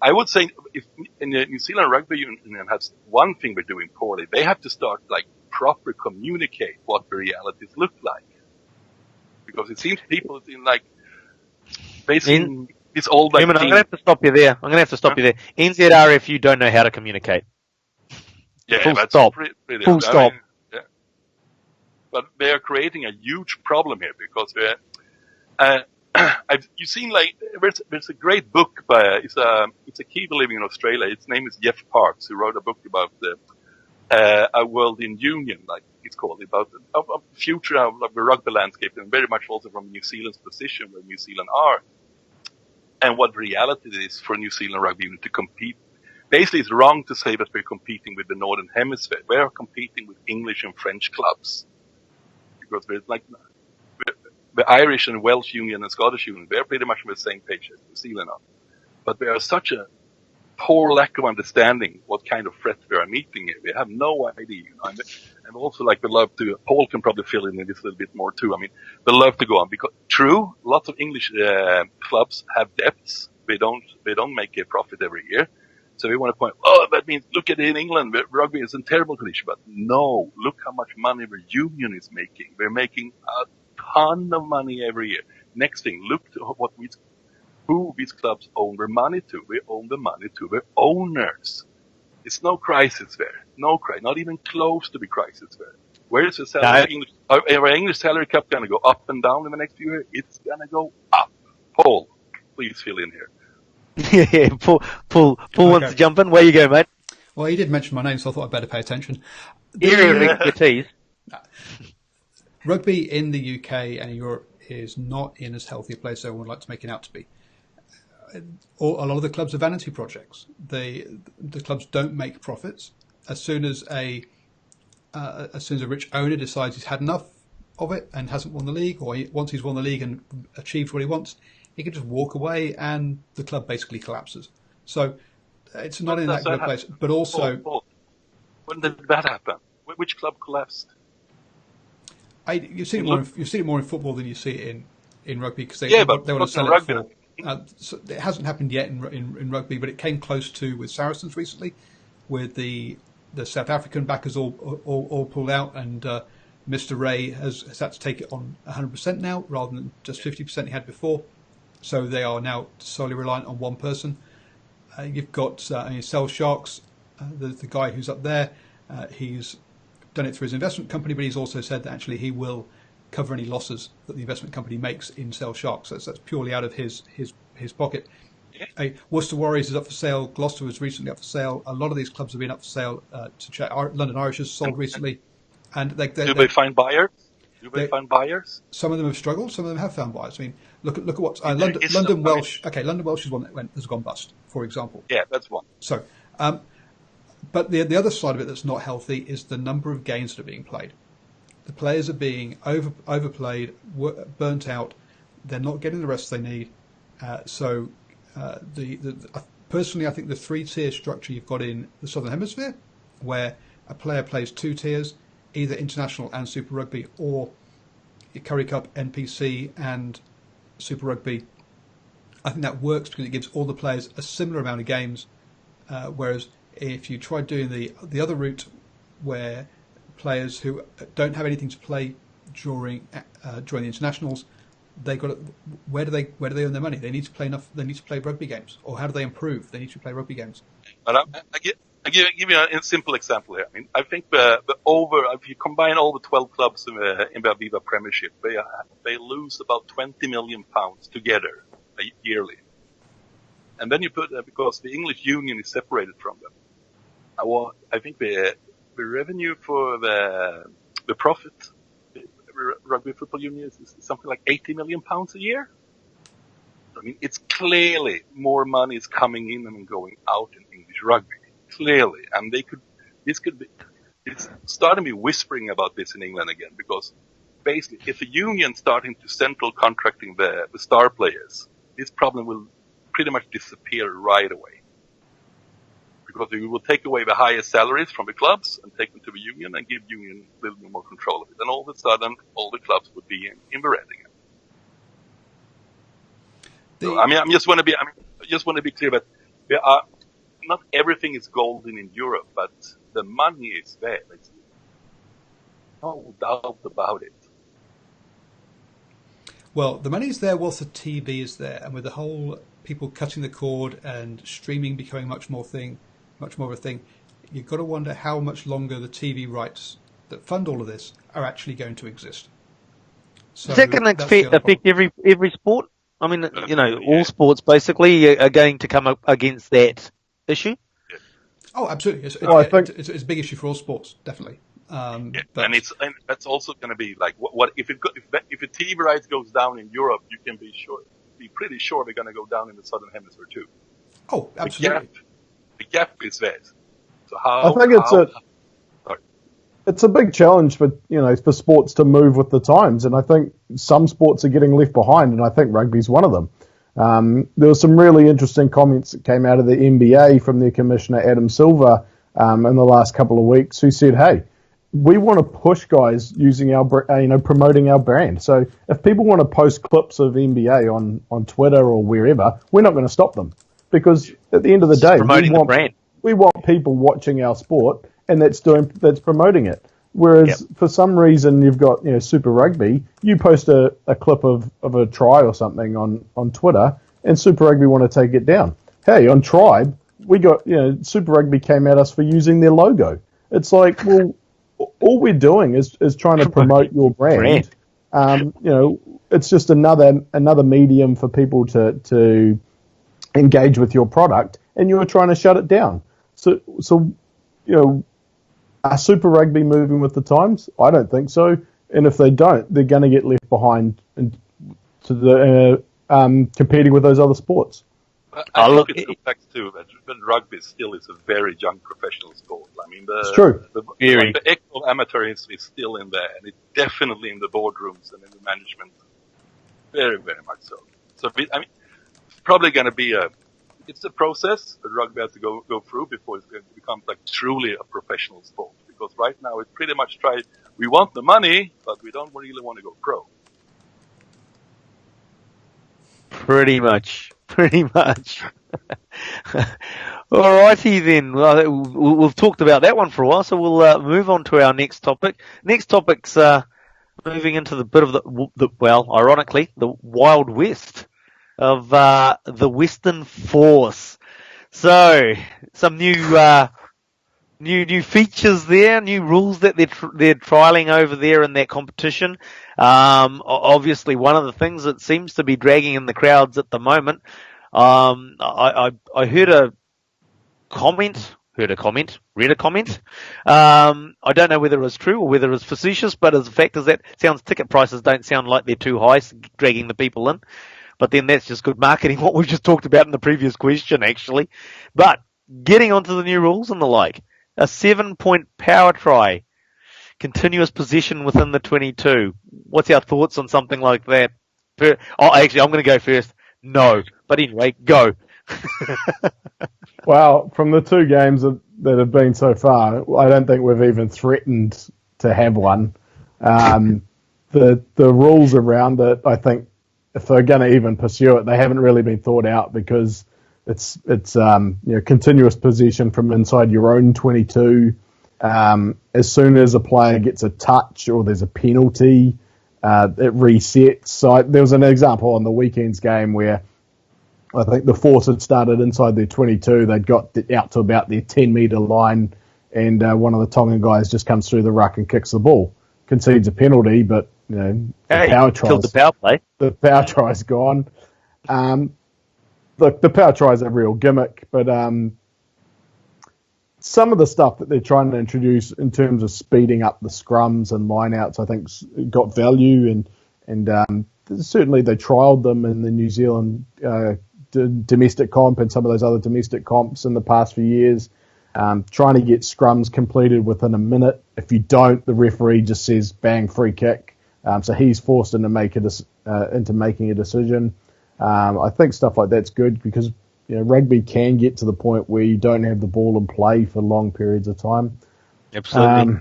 I would say if in the New Zealand Rugby Union has one thing they're doing poorly, they have to start like proper communicate what the realities look like, because it seems people in like basically. It's all like I'm going to have to stop you there. NZRFU don't know how to communicate. Yeah, Full that's stop. Pretty, Full stop. Yeah. But they are creating a huge problem here because you've seen like there's a great book by it's a keeper living in Australia. His name is Jeff Parks, who wrote a book about a world in union, like it's called, about the future of the rugby landscape, and very much also from New Zealand's position where New Zealand are. And what reality it is for New Zealand Rugby Union to compete. Basically, it's wrong to say that we're competing with the Northern Hemisphere. We are competing with English and French clubs. Because we're like, the Irish and Welsh Union and Scottish Union, they're pretty much on the same page as New Zealand are. but we are such a poor lack of understanding what kind of threat we are meeting here. We have no idea. And also, like, we love to, Paul can probably fill in this a little bit more too. I mean, we love to go on because, true, lots of English clubs have debts. They don't make a profit every year. So we want to point, that means look at it in England, rugby is in terrible condition. But no, look how much money the union is making. They're making a ton of money every year. Next thing, look to who these clubs own their money to. They own the money to their owners. It's no crisis there. No crisis. Not even close to be crisis there. Where is the salary? Our English salary cap going to go up and down in the next few years? It's going to go up. Paul, please fill in here. Yeah, Paul wants to jump in. Where you go, mate? Well, he did mention my name, so I thought I'd better pay attention. Expertise. Rugby in the UK and in Europe is not in as healthy a place as everyone would like to make it out to be. A lot of the clubs are vanity projects. The clubs don't make profits. As soon as a rich owner decides he's had enough of it and hasn't won the league, or once he's won the league and achieved what he wants, he can just walk away and the club basically collapses. So it's not in that good a place. But also, Paul, when did that happen? Which club collapsed? You've seen it more in football than you see it in rugby because they want to sell it for. So it hasn't happened yet in rugby, but it came close to with Saracens recently, with the South African backers all pulled out, and Mr. Ray has had to take it on 100% now rather than just 50% he had before. So they are now solely reliant on one person. You've got Cell Sharks, the guy who's up there. He's done it through his investment company, but he's also said that actually he will cover any losses that the investment company makes in Cell Sharks. So that's purely out of his pocket. Worcester Warriors is up for sale. Gloucester was recently up for sale. A lot of these clubs have been up for sale. To check, London Irish has sold recently, and do they find buyers? Find buyers? Some of them have struggled. Some of them have found buyers. I mean, look at what London Welsh. Okay, London Welsh is one that has gone bust, for example. Yeah, that's one. So, but the other side of it that's not healthy is the number of games that are being played. The players are being overplayed, burnt out. They're not getting the rest they need. Personally, I think the 3-tier structure you've got in the Southern Hemisphere, where a player plays 2 tiers, either international and Super Rugby, or Currie Cup, NPC, and Super Rugby, I think that works because it gives all the players a similar amount of games. Whereas if you try doing the other route, where players who don't have anything to play during the internationals, where do they earn their money? They need to play enough. They need to play rugby games, or how do they improve? They need to play rugby games. But I give you a simple example here. I mean, I think if you combine all the 12 clubs in the Viva Premiership, they lose about £20 million together yearly. And then you put because the English Union is separated from them. I think the revenue for the profit, the Rugby Football Union is something like £80 million a year. I mean, it's clearly more money is coming in than going out in English rugby. Clearly, and it's starting to be whispering about this in England again, because basically, if the union starting to central contracting the star players, this problem will pretty much disappear right away. Because we will take away the highest salaries from the clubs and take them to the union and give union a little bit more control of it. And all of a sudden, all the clubs would be in the red again. So, I just want to be clear that there are not everything is golden in Europe, but the money is there. There's no doubt about it. Well, the money's there whilst the TV is there, and with the whole people cutting the cord and streaming becoming much more of a thing, you've got to wonder how much longer the TV rights that fund all of this are actually going to exist. So is that going to affect every sport? I mean, all sports basically are going to come up against that issue. Oh, absolutely! It's a big issue for all sports, definitely. And that's also going to be like what if the TV rights goes down in Europe, you can be pretty sure they're going to go down in the Southern Hemisphere too. Oh, absolutely. The gap is there. So it's a big challenge for sports to move with the times, and I think some sports are getting left behind, and I think rugby's one of them. There were some really interesting comments that came out of the NBA from their commissioner, Adam Silver, in the last couple of weeks, who said, hey, we want to push guys using promoting our brand. So if people want to post clips of NBA on Twitter or wherever, we're not going to stop them, because at the end of the day, we want people watching our sport, and that's promoting it. Whereas for some reason you've got Super Rugby, you post a clip of a try or something on Twitter, and Super Rugby want to take it down. Hey, on Tribe, we got Super Rugby came at us for using their logo. It's like, well, all we're doing is trying to promote your brand. It's just another medium for people to engage with your product, and you're trying to shut it down. So are Super Rugby moving with the times? I don't think so. And if they don't, they're going to get left behind competing with those other sports. I think it's the fact too that rugby still is a very young professional sport. I mean, it's true. The actual amateurism is still in there, and it's definitely in the boardrooms and in the management. Very, very much so. So it's probably going to be it's a process that rugby has to go through before it's going to become like truly a professional sport. Because right now it's pretty much we want the money, but we don't really want to go pro. Pretty much. Alrighty then. Well, we've talked about that one for a while, so we'll move on to our next topic. Next topic's moving into the bit of ironically, the Wild West of the Western Force. So some new features there, new rules that they're trialing over there in that competition. Obviously, one of the things that seems to be dragging in the crowds at the moment. I heard a comment. Read a comment. I don't know whether it was true or whether it was facetious, but as a fact is that ticket prices don't sound like they're too high, dragging the people in. But then that's just good marketing, what we've just talked about in the previous question, actually. But getting onto the new rules and the like. A 7-point power try. Continuous possession within the 22. What's our thoughts on something like that? Actually, I'm going to go first. No. But anyway, go. Well, from the two games that have been so far, I don't think we've even threatened to have one. The rules around it, I think, if they're going to even pursue it, they haven't really been thought out, because it's continuous possession from inside your own 22. As soon as a player gets a touch or there's a penalty, it resets. So there was an example on the weekend's game where I think the Force had started inside their 22. They'd got out to about their 10-metre line, and one of the Tongan guys just comes through the ruck and kicks the ball. Concedes a penalty, but killed the power play. The power try's gone. The power try's a real gimmick, but some of the stuff that they're trying to introduce in terms of speeding up the scrums and lineouts, I think, got value, and certainly they trialled them in the New Zealand domestic comp and some of those other domestic comps in the past few years, trying to get scrums completed within a minute. If you don't, the referee just says bang, free kick. So he's forced into making a decision. I think stuff like that's good, because rugby can get to the point where you don't have the ball in play for long periods of time. Absolutely.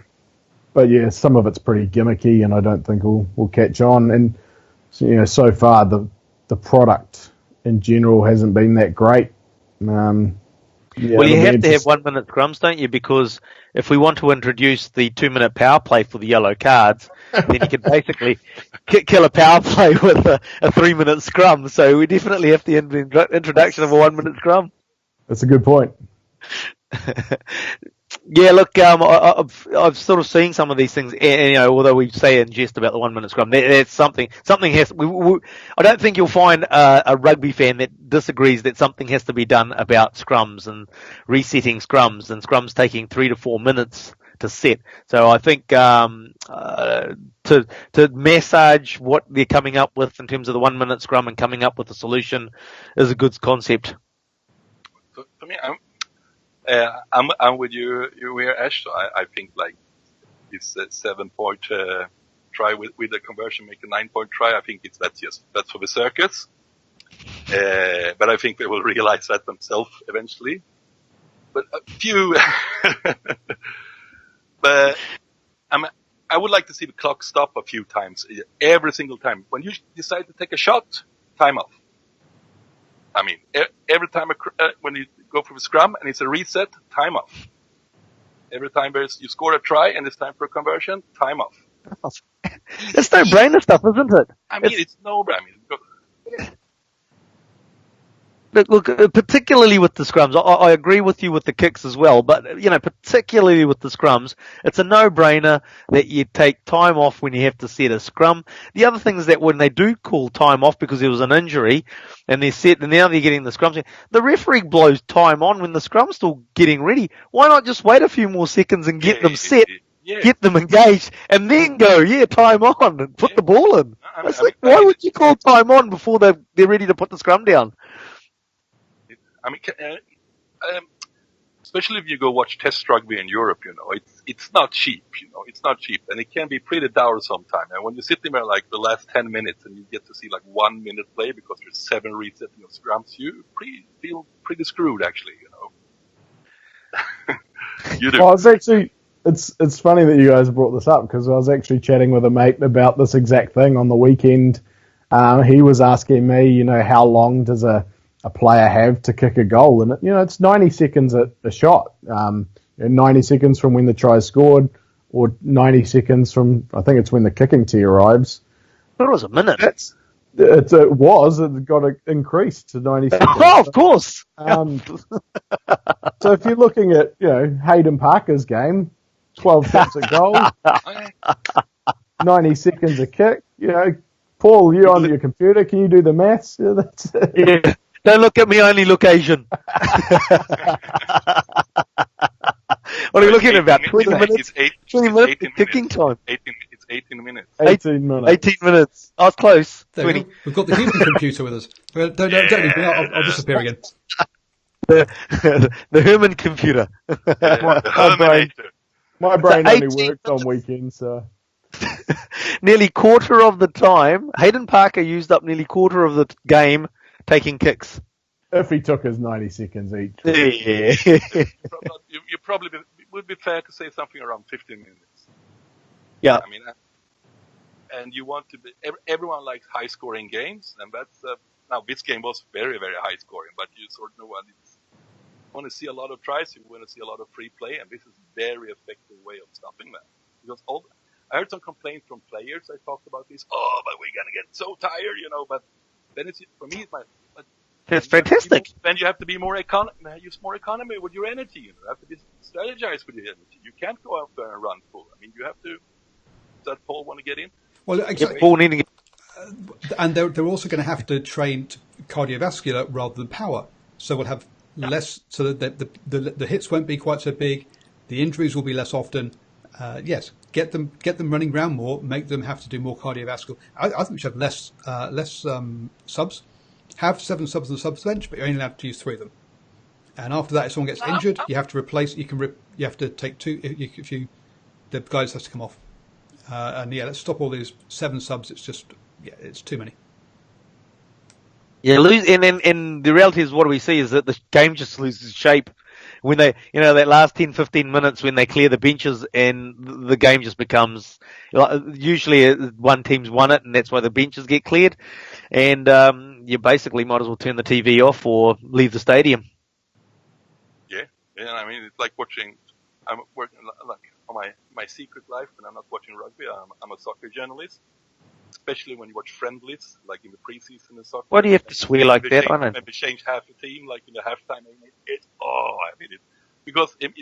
But yeah, some of it's pretty gimmicky, and I don't think we'll catch on. And so far the product in general hasn't been that great. Well, you have to have 1 minute scrums, don't you? Because if we want to introduce the 2-minute power play for the yellow cards, then you can basically kill a power play with a 3-minute scrum. So we definitely have the introduction of a 1 minute scrum. That's a good point. Yeah, look, I've sort of seen some of these things, and, although we say in jest about the 1 minute scrum, that's something has. I don't think you'll find a rugby fan that disagrees that something has to be done about scrums and resetting scrums, and scrums taking 3 to 4 minutes to set. So I think to massage what they're coming up with in terms of the 1 minute scrum and coming up with a solution is a good concept. For me, I'm with you here, Ash. I think like this 7-point try with the conversion make a 9-point try. I think that's for the circus. But I think they will realize that themselves eventually. But a few, but I would like to see the clock stop a few times, every single time. When you decide to take a shot, time off. I mean, every time when you go for a scrum and it's a reset, time off. Every time you score a try and it's time for a conversion, time off. It's no-brainer stuff, isn't it? I mean, it's no-brainer. Look, particularly with the scrums, I agree with you with the kicks as well, but, particularly with the scrums, it's a no-brainer that you take time off when you have to set a scrum. The other thing is that when they do call time off because there was an injury and they're set, and now they're getting the scrums, the referee blows time on when the scrum's still getting ready. Why not just wait a few more seconds and get them set, get them engaged, and then go, time on, and put the ball in? Why would you call time on before they're ready to put the scrum down? I mean, especially if you go watch Test Rugby in Europe, it's not cheap, it's not cheap, and it can be pretty dour sometimes. And when you sit there like the last 10 minutes and you get to see like 1 minute play because there's 7 resetting of scrums, you feel pretty screwed, actually, You do. Well, it's funny that you guys brought this up because I was actually chatting with a mate about this exact thing on the weekend. He was asking me, how long does a player have to kick a goal, and it's 90 seconds at a shot. 90 seconds from when the try is scored, or 90 seconds from I think it's when the kicking tee arrives. But it was a minute. It got increased to 90 seconds. Oh, of course. So if you're looking at Hayden Parker's game, 12 shots a goal, 90 seconds a kick. Paul, you're on your computer. Can you do the maths? That's it. Yeah. Don't look at me, I only look Asian. What are you looking at about? 20 minutes? 20 minutes kicking time. 18 minutes. 18 minutes. 18 minutes. I was close. 20. We've got the human computer with us. Don't leave me. I'll disappear again. The human computer. My brain only works on weekends, so. Nearly quarter of the time, Hayden Parker used up nearly quarter of the game taking kicks. If he took his 90 seconds each. Yeah. You probably would be fair to say something around 15 minutes. Yeah. I mean, and you want to be, everyone likes high scoring games, and that's, now this game was very, very high scoring, but you sort of want to see a lot of tries, you want to see a lot of free play, and this is a very effective way of stopping that. Because I heard some complaints from players, I talked about this, but we're going to get so tired, but then for me, it's fantastic. Then you have to be use more economy with your energy. You have to strategize with your energy. You can't go out there and run full. I mean, you have to. Does Paul want to get in? Well, exactly. And they're also going to have to train cardiovascular rather than power. So we'll have less. So that the hits won't be quite so big. The injuries will be less often. Yes, get them running around more. Make them have to do more cardiovascular. I think we should have less subs. Have 7 subs on the subs bench, but you're only allowed to use 3 of them. And after that, if someone gets injured, you have to replace. You have to take 2. The guys has to come off. And let's stop all these 7 subs. It's just it's too many. Yeah, and the reality is what we see is that the game just loses shape when they, that last 10, 15 minutes when they clear the benches and the game just becomes, usually one team's won it and that's why the benches get cleared. And, you basically might as well turn the TV off or leave the stadium. Yeah. I mean, it's like I'm working like on my secret life when I'm not watching rugby. I'm a soccer journalist. Especially when you watch friendlies, like in the preseason and soccer. Why do you have to swear like that? I don't. Maybe change half the team, like in the halftime. Because in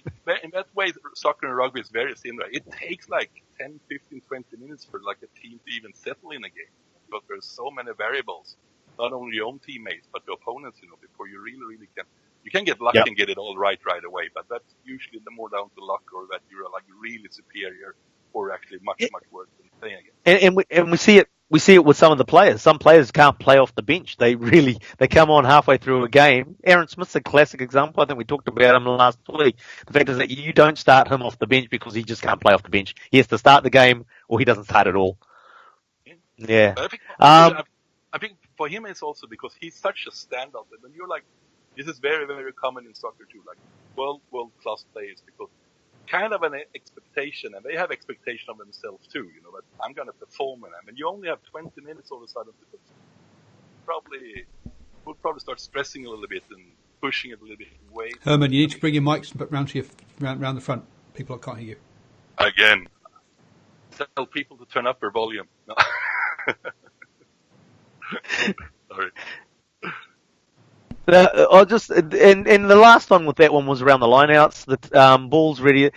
that way, soccer and rugby is very similar. It takes like 10, 15, 20 minutes for like a team to even settle in a game. Because there's so many variables. Not only your own teammates, but the opponents, before you really, really can. You can get lucky and get it all right away, but that's usually the more down to luck or that you're like really superior or actually much worse than playing again. And we see it with some of the players. Some players can't play off the bench. They come on halfway through a game. Aaron Smith's a classic example. I think we talked about him last week. The fact is that you don't start him off the bench because he just can't play off the bench. He has to start the game or he doesn't start at all. Yeah. I think for him, it's also because he's such a standout. And when you're like, this is very, very common in soccer too, like world-class players, because kind of an expectation, and they have expectation of themselves too, that I'm going to perform in them. And you only have 20 minutes all of a sudden to we'll probably start stressing a little bit and pushing it a little bit away. Herman, you need to bring your mics round the front. People can't hear you. Again, tell people to turn up their volume. No. Sorry. I'll just and the last one with that one was around the lineouts. The balls ready.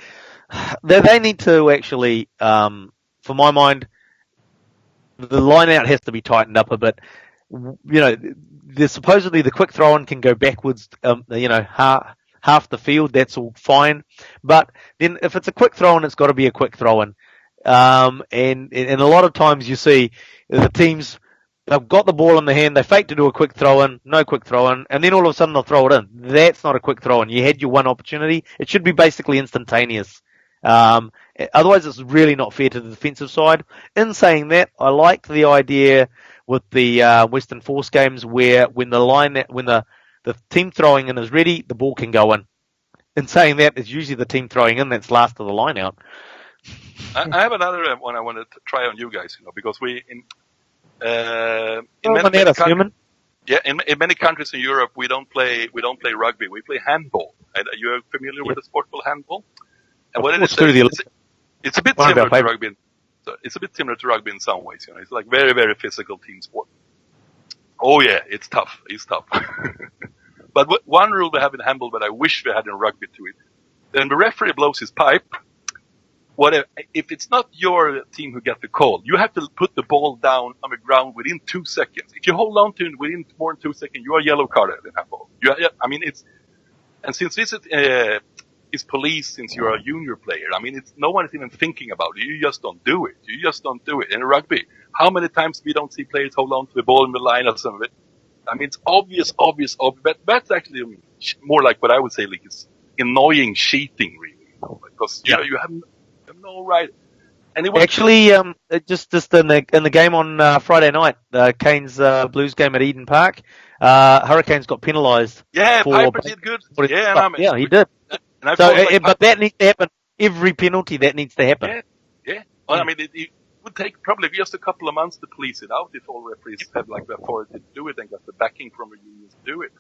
They need to actually, for my mind, the lineout has to be tightened up a bit. Supposedly the quick throw-in can go backwards. Half the field. That's all fine. But then if it's a quick throw-in, it's got to be a quick throw-in. And a lot of times you see the teams. They've got the ball in the hand, they fake to do a quick throw-in, no quick throw-in, and then all of a sudden they'll throw it in. That's not a quick throw-in. You had your one opportunity. It should be basically instantaneous. Otherwise it's really not fair to the defensive side. In saying that, I like the idea with the Western Force games where when the team throwing in is ready, the ball can go in. In saying that, it's usually the team throwing in that's last of the line out. I have another one I wanted to try on you guys, because in many countries in Europe, we don't play rugby. We play handball. You're familiar with the sport called handball? And what it is, it's a bit similar to rugby. It's a bit similar to rugby in some ways. It's like very, very physical team sport. Oh yeah, it's tough. It's tough. But one rule we have in handball that I wish we had in rugby to it. Then the referee blows his pipe. If it's not your team who gets the call, you have to put the ball down on the ground within 2 seconds. If you hold on to it within more than 2 seconds, you are yellow carded in handball. And since this is police, since you're a junior player, no one is even thinking about it. You just don't do it. In rugby, how many times we don't see players hold on to the ball in the line or some of it? It's obvious, but that's actually more like what I would say, like, it's annoying cheating, really, because you have no right. And it was actually just in the game on Friday night, Canes Blues game at Eden Park, Hurricanes got penalised. Yeah, Piper did good. Yeah, he did. But that needs to happen. Every penalty that needs to happen. Yeah. Well, it would take probably just a couple of months to police it out if all referees had the authority to do it and got the backing from the unions to do it.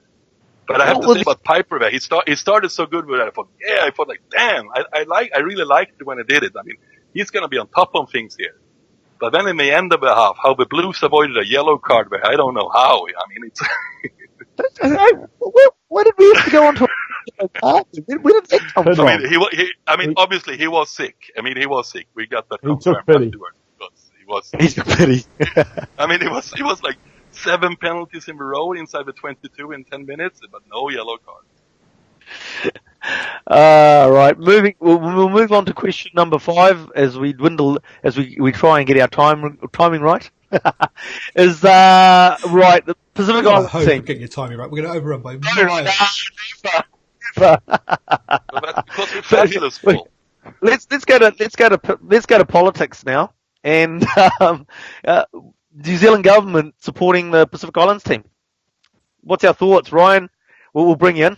But I have to say about Piper there, he started so good with that. I thought like, damn, I really liked it when he did it. He's gonna be on top of things here. But then in the end of the half, how the Blues avoided a yellow card there, I don't know how. It's. Why did we have to go on to? Where did that come from? Obviously he was sick. He was sick. We got that confirmed afterwards. He took pity. It was like 7 penalties in a row inside the 22 in 10 minutes, but no yellow cards. Right. We'll move on to question number 5 as we try and get our timing right. Is right the Pacific Island team. Getting your timing right. We're going to overrun by Let's go to politics now, and New Zealand government supporting the Pacific Islands team. What's our thoughts, Ryan? We'll bring you in.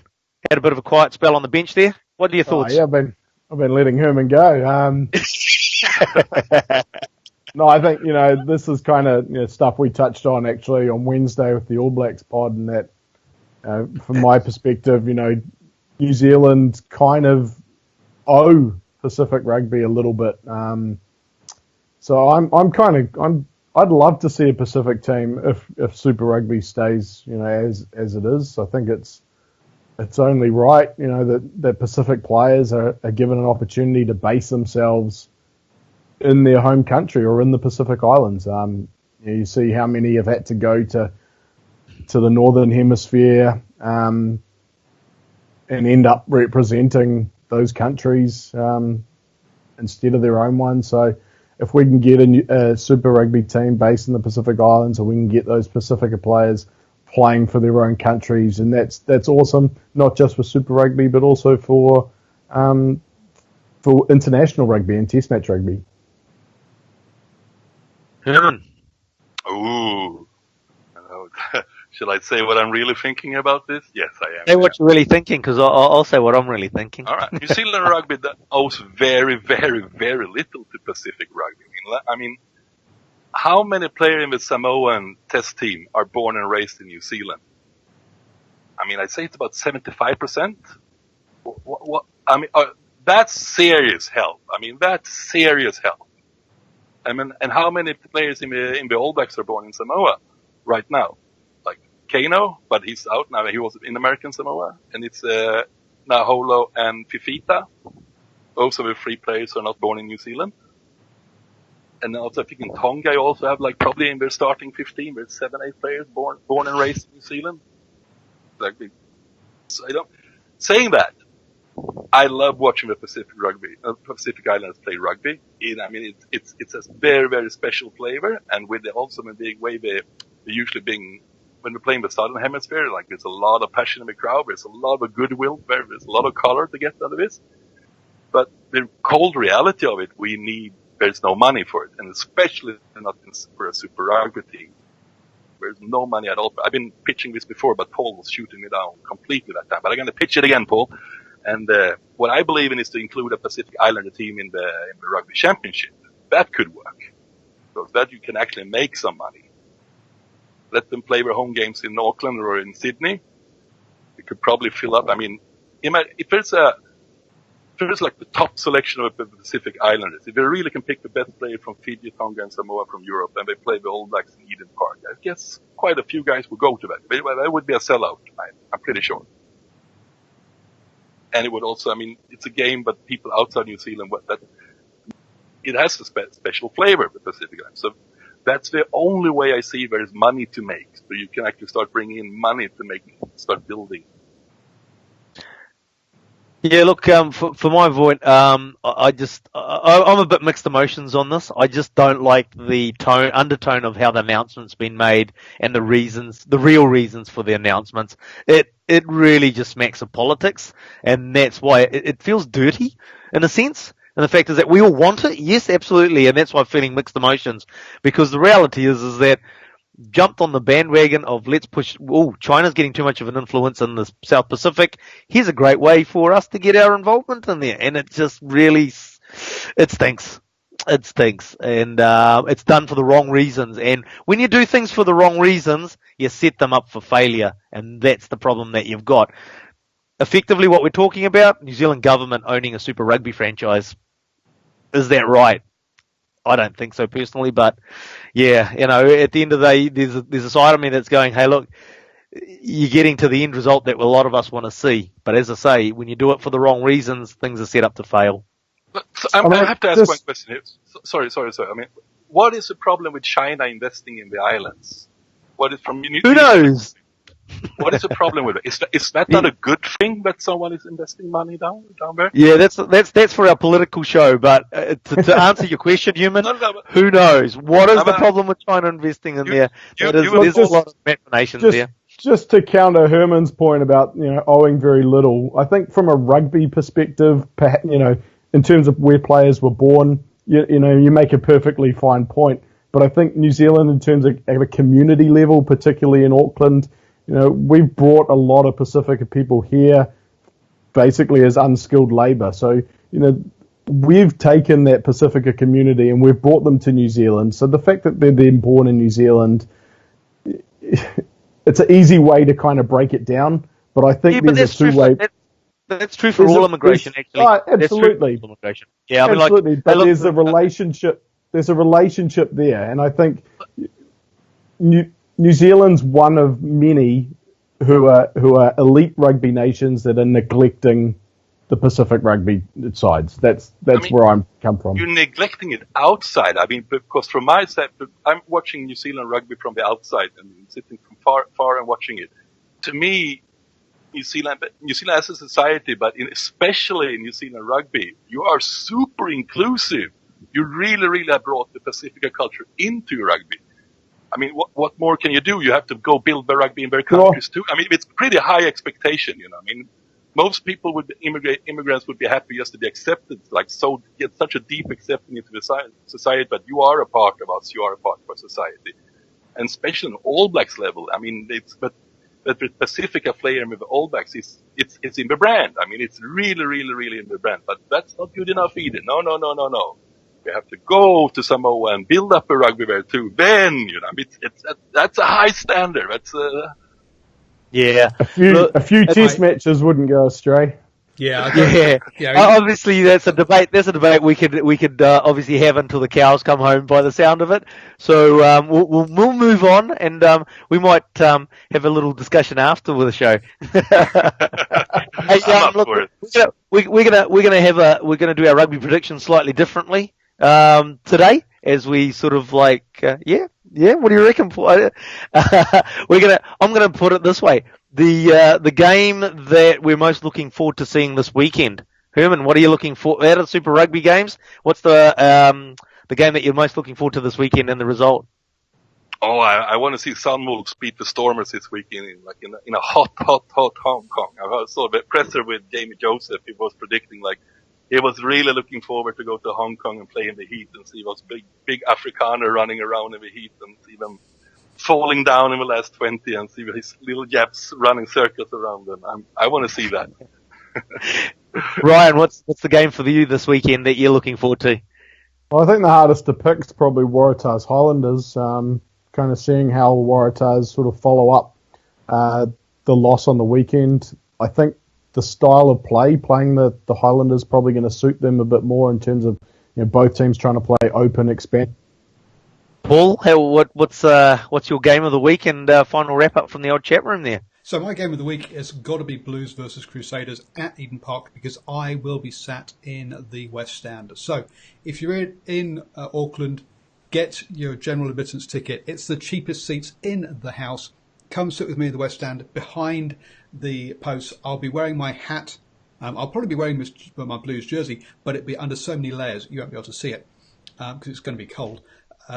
Had a bit of a quiet spell on the bench there. What are your thoughts? Yeah, I've been letting Herman go. No, I think this is kind of stuff we touched on actually on Wednesday with the All Blacks pod, and that from my perspective, New Zealand kind of owe Pacific Rugby a little bit. So I'd love to see a Pacific team if Super Rugby stays, as it is. I think it's only right, that Pacific players are given an opportunity to base themselves in their home country or in the Pacific Islands. You see how many have had to go to the Northern Hemisphere and end up representing those countries instead of their own one. So if we can get a Super Rugby team based in the Pacific Islands, or we can get those Pacifica players playing for their own countries, and that's awesome, not just for Super Rugby, but also for international rugby and Test match rugby. Ooh, know, shall I say what I'm really thinking about this? Yes, I am. Say what you're really thinking, because I'll say what I'm really thinking. All right. New Zealand rugby owes very, very, very little to Pacific rugby. I mean, how many players in the Samoan test team are born and raised in New Zealand? I mean, I'd say it's about 75%. I mean, that's serious help. I mean, that's serious help. I mean, and how many players in the All Blacks are born in Samoa right now? Like Kano, but he's out now. He was in American Samoa, and it's Naholo and Fifita. Those are the 3 players who are not born in New Zealand. And also, I think in Tonga, you also have like probably in their starting 15, there's 7, 8 players born and raised in New Zealand. Like, so saying that, I love watching the Pacific Islanders play rugby. I mean, it's a very, very special flavor, and with also in a big way, they usually being, when we're playing the Southern Hemisphere, like there's a lot of passion in the crowd, there's a lot of goodwill, there's a lot of color to get out of this. But the cold reality of it, there's no money for it, and especially not for a Super Rugby team. There's no money at all. I've been pitching this before, but Paul was shooting me down completely that time. But I'm going to pitch it again, Paul. And what I believe in is to include a Pacific Islander team in the Rugby Championship. That could work. So that you can actually make some money. Let them play their home games in Auckland or in Sydney. We could probably fill up. I mean, if there's like the top selection of the Pacific Islanders, if they really can pick the best player from Fiji, Tonga, and Samoa from Europe, and they play the All Blacks in Eden Park, I guess quite a few guys would go to that. That would be a sellout, I'm pretty sure. And it would also, I mean, it's a game, but people outside New Zealand, it has a special flavor, the Pacific Islands. So that's the only way I see there is money to make. So you can actually start bringing in money to start building. Yeah, look, for my point, I'm a bit mixed emotions on this. I just don't like the undertone of how the announcement's been made and the real reasons for the announcements. It really just smacks of politics, and that's why it feels dirty in a sense. And the fact is that we all want it, yes, absolutely, and that's why I'm feeling mixed emotions, because the reality is that jumped on the bandwagon of let's push, China's getting too much of an influence in the South Pacific. Here's a great way for us to get our involvement in there. And it just really, it stinks. It stinks. And it's done for the wrong reasons. And when you do things for the wrong reasons, you set them up for failure. And that's the problem that you've got. Effectively, what we're talking about, New Zealand government owning a Super Rugby franchise. Is that right? I don't think so personally, but yeah, at the end of the day, there's a side of me that's going, hey, look, you're getting to the end result that a lot of us want to see. But as I say, when you do it for the wrong reasons, things are set up to fail. I have to ask one question here. Sorry. I mean, what is the problem with China investing in the islands? What is from Who knows? What is the problem with it? Is that not a good thing that someone is investing money down there? Yeah, that's for our political show. But to answer your question, Human, who knows? What is the problem with China investing in there? There's a lot of machinations there. Just to counter Herman's point about owing very little, I think from a rugby perspective, in terms of where players were born, you make a perfectly fine point. But I think New Zealand, in terms of at a community level, particularly in Auckland, we've brought a lot of Pacifica people here basically as unskilled labour. So, we've taken that Pacifica community and we've brought them to New Zealand. So the fact that they're then born in New Zealand, it's an easy way to kind of break it down. But I think there's a two-way... That's true for all immigration, actually. Absolutely. Immigration. Yeah, absolutely. But there's a relationship. There's a relationship there, and I think New Zealand's one of many who are elite rugby nations that are neglecting the Pacific rugby sides. That's where I'm come from. You're neglecting it outside. I mean, because from my side, I'm watching New Zealand rugby from the outside and sitting from far and watching it. To me, New Zealand as a society, but especially in New Zealand rugby, you are super inclusive. You really, really have brought the Pacifica culture into rugby. I mean, what more can you do? You have to go build the rugby in their countries too. I mean, it's pretty high expectation, I mean, most people immigrants would be happy just to be accepted, get such a deep acceptance into the society, but you are a part of us, you are a part of our society. and especially on All Blacks level. I mean, but with Pacifica player with the All Blacks, it's in the brand. I mean, it's really, really, really in the brand. But that's not good enough either. No. We have to go to Samoa and build up a rugby there too. Then, you know, I mean, that's a high standard. That's yeah. A few test matches wouldn't go astray. Yeah. Obviously, that's a debate. That's a debate we could obviously have until the cows come home, by the sound of it. So we'll move on, and we might have a little discussion after the show. We're gonna do our rugby predictions slightly differently today, as we sort of like What do you reckon? I'm gonna put it this way. The game that we're most looking forward to seeing this weekend. Herman, what are you looking for out of the Super Rugby games? What's the game that you're most looking forward to this weekend and the result? Oh, I want to see Sunwolves beat the Stormers this weekend in a hot Hong Kong. I saw the presser with Jamie Joseph. He was predicting he was really looking forward to go to Hong Kong and play in the heat and see those big Afrikaner running around in the heat and see them falling down in the last 20 and see his little Japs running circles around them. I want to see that. Ryan, what's the game for you this weekend that you're looking forward to? Well, I think the hardest to pick is probably Waratahs Highlanders. Kind of seeing how Waratahs sort of follow up the loss on the weekend. I think the style of playing the Highlanders probably going to suit them a bit more in terms of both teams trying to play open, expand. Paul, what's your game of the week and final wrap up from the old chat room there? So my game of the week has got to be Blues versus Crusaders at Eden Park because I will be sat in the West Stand. So if you're in Auckland, get your general admittance ticket. It's the cheapest seats in the house. Come sit with me in the West Stand behind the posts. I'll be wearing my hat. I'll probably be wearing my Blues jersey, but it'll be under so many layers you won't be able to see it because it's going to be cold.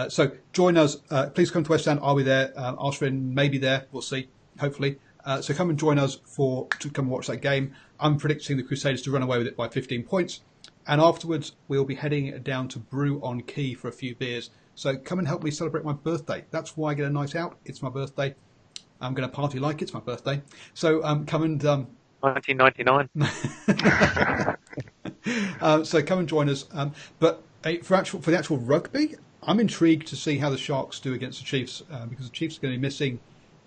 So join us. Please come to West Stand. I'll be there. Ashwin may be there. We'll see. Hopefully. So come and join us to come and watch that game. I'm predicting the Crusaders to run away with it by 15 points. And afterwards, we'll be heading down to Brew on Quay for a few beers. So come and help me celebrate my birthday. That's why I get a night out. It's my birthday. I'm going to party like it's my birthday. So come and... 1999. So come and join us. But for the actual rugby, I'm intrigued to see how the Sharks do against the Chiefs because the Chiefs are going to be missing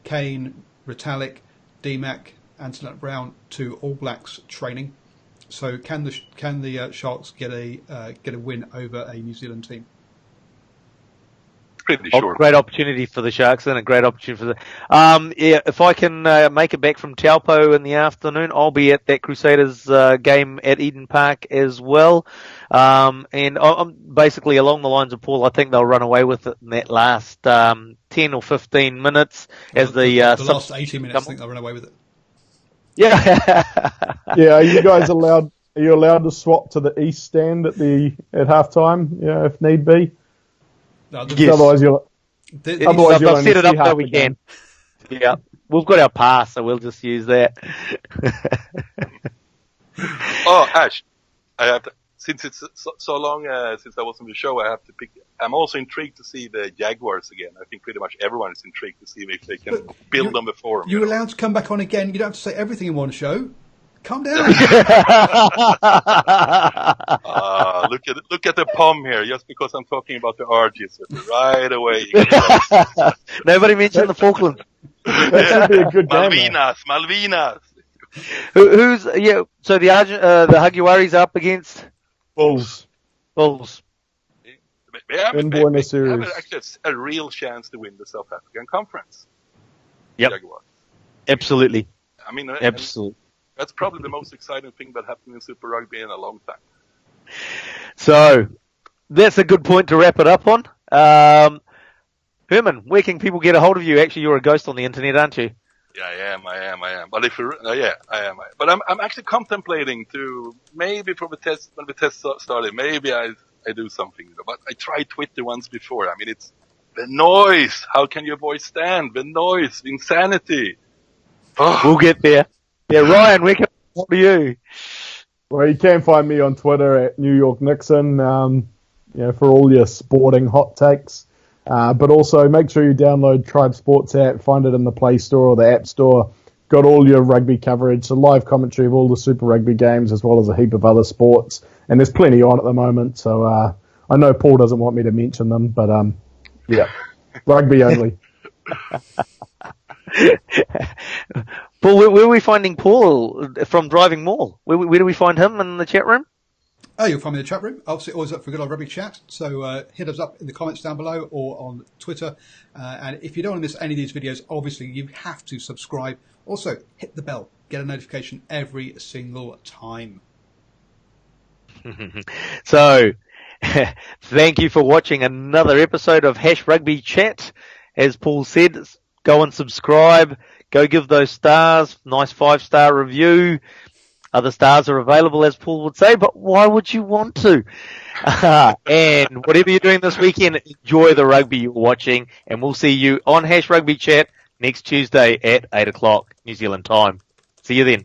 Kane, Retallick, DMAC, and Select Brown to All Blacks training. So can the Sharks get a win over a New Zealand team? Pretty sure. Great opportunity for the Sharks and a great opportunity for if I can make it back from Taupo in the afternoon, I'll be at that Crusaders game at Eden Park as well. And I'm basically along the lines of Paul. I think they'll run away with it in that last 10 or 15 minutes as the last 18 minutes. I think they'll run away with it. Yeah. Yeah. Are you guys allowed? Are you allowed to swap to the East Stand at halftime? Yeah, if need be. No, yes. Otherwise, you'll set it up so we can. Yeah, we've got our pass, so we'll just use that. Oh, Ash, I have to, since it's so long since I was on the show, I have to pick. I'm also intrigued to see the Jaguars again. I think pretty much everyone is intrigued to see if they can build on the forum. You're allowed to come back on again. You don't have to say everything in one show. Calm down. Look at the POM here. Just because I'm talking about the RGs, right away. Nobody mentioned the Falklands. That should be a good game. Malvinas. Who's So the Jaguares up against Bulls. In Buenos Aires. They have actually a real chance to win the South African Conference. Yep. Jaguars. Absolutely. I mean, absolutely. That's probably the most exciting thing that happened in Super Rugby in a long time. So, that's a good point to wrap it up on. Herman, where can people get a hold of you? Actually, you're a ghost on the internet, aren't you? Yeah, I am. But I am. But I'm actually contemplating to maybe when the test started, maybe I do something. But I tried Twitter once before. I mean, it's the noise. How can your voice stand the noise? Insanity. Oh. We'll get there. Yeah, Ryan, where can I hold you? Well, you can find me on Twitter at New York Nixon. For all your sporting hot takes. But also make sure you download Tribe Sports app, find it in the Play Store or the App Store. Got all your rugby coverage, so live commentary of all the Super Rugby games as well as a heap of other sports. And there's plenty on at the moment, so I know Paul doesn't want me to mention them, but yeah, rugby only. Paul, where are we finding Paul from DrivingMaul? Where do we find him in the chat room? Oh, you'll find me in the chat room. Obviously, always up for good old rugby chat. So hit us up in the comments down below or on Twitter. And if you don't want to miss any of these videos, obviously you have to subscribe. Also, hit the bell. Get a notification every single time. So, thank you for watching another episode of Rugby Chat. As Paul said, go and subscribe. Go give those stars. Nice 5-star review. Other stars are available, as Paul would say, but why would you want to? And whatever you're doing this weekend, enjoy the rugby you're watching, and we'll see you on Rugby Chat next Tuesday at 8 o'clock New Zealand time. See you then.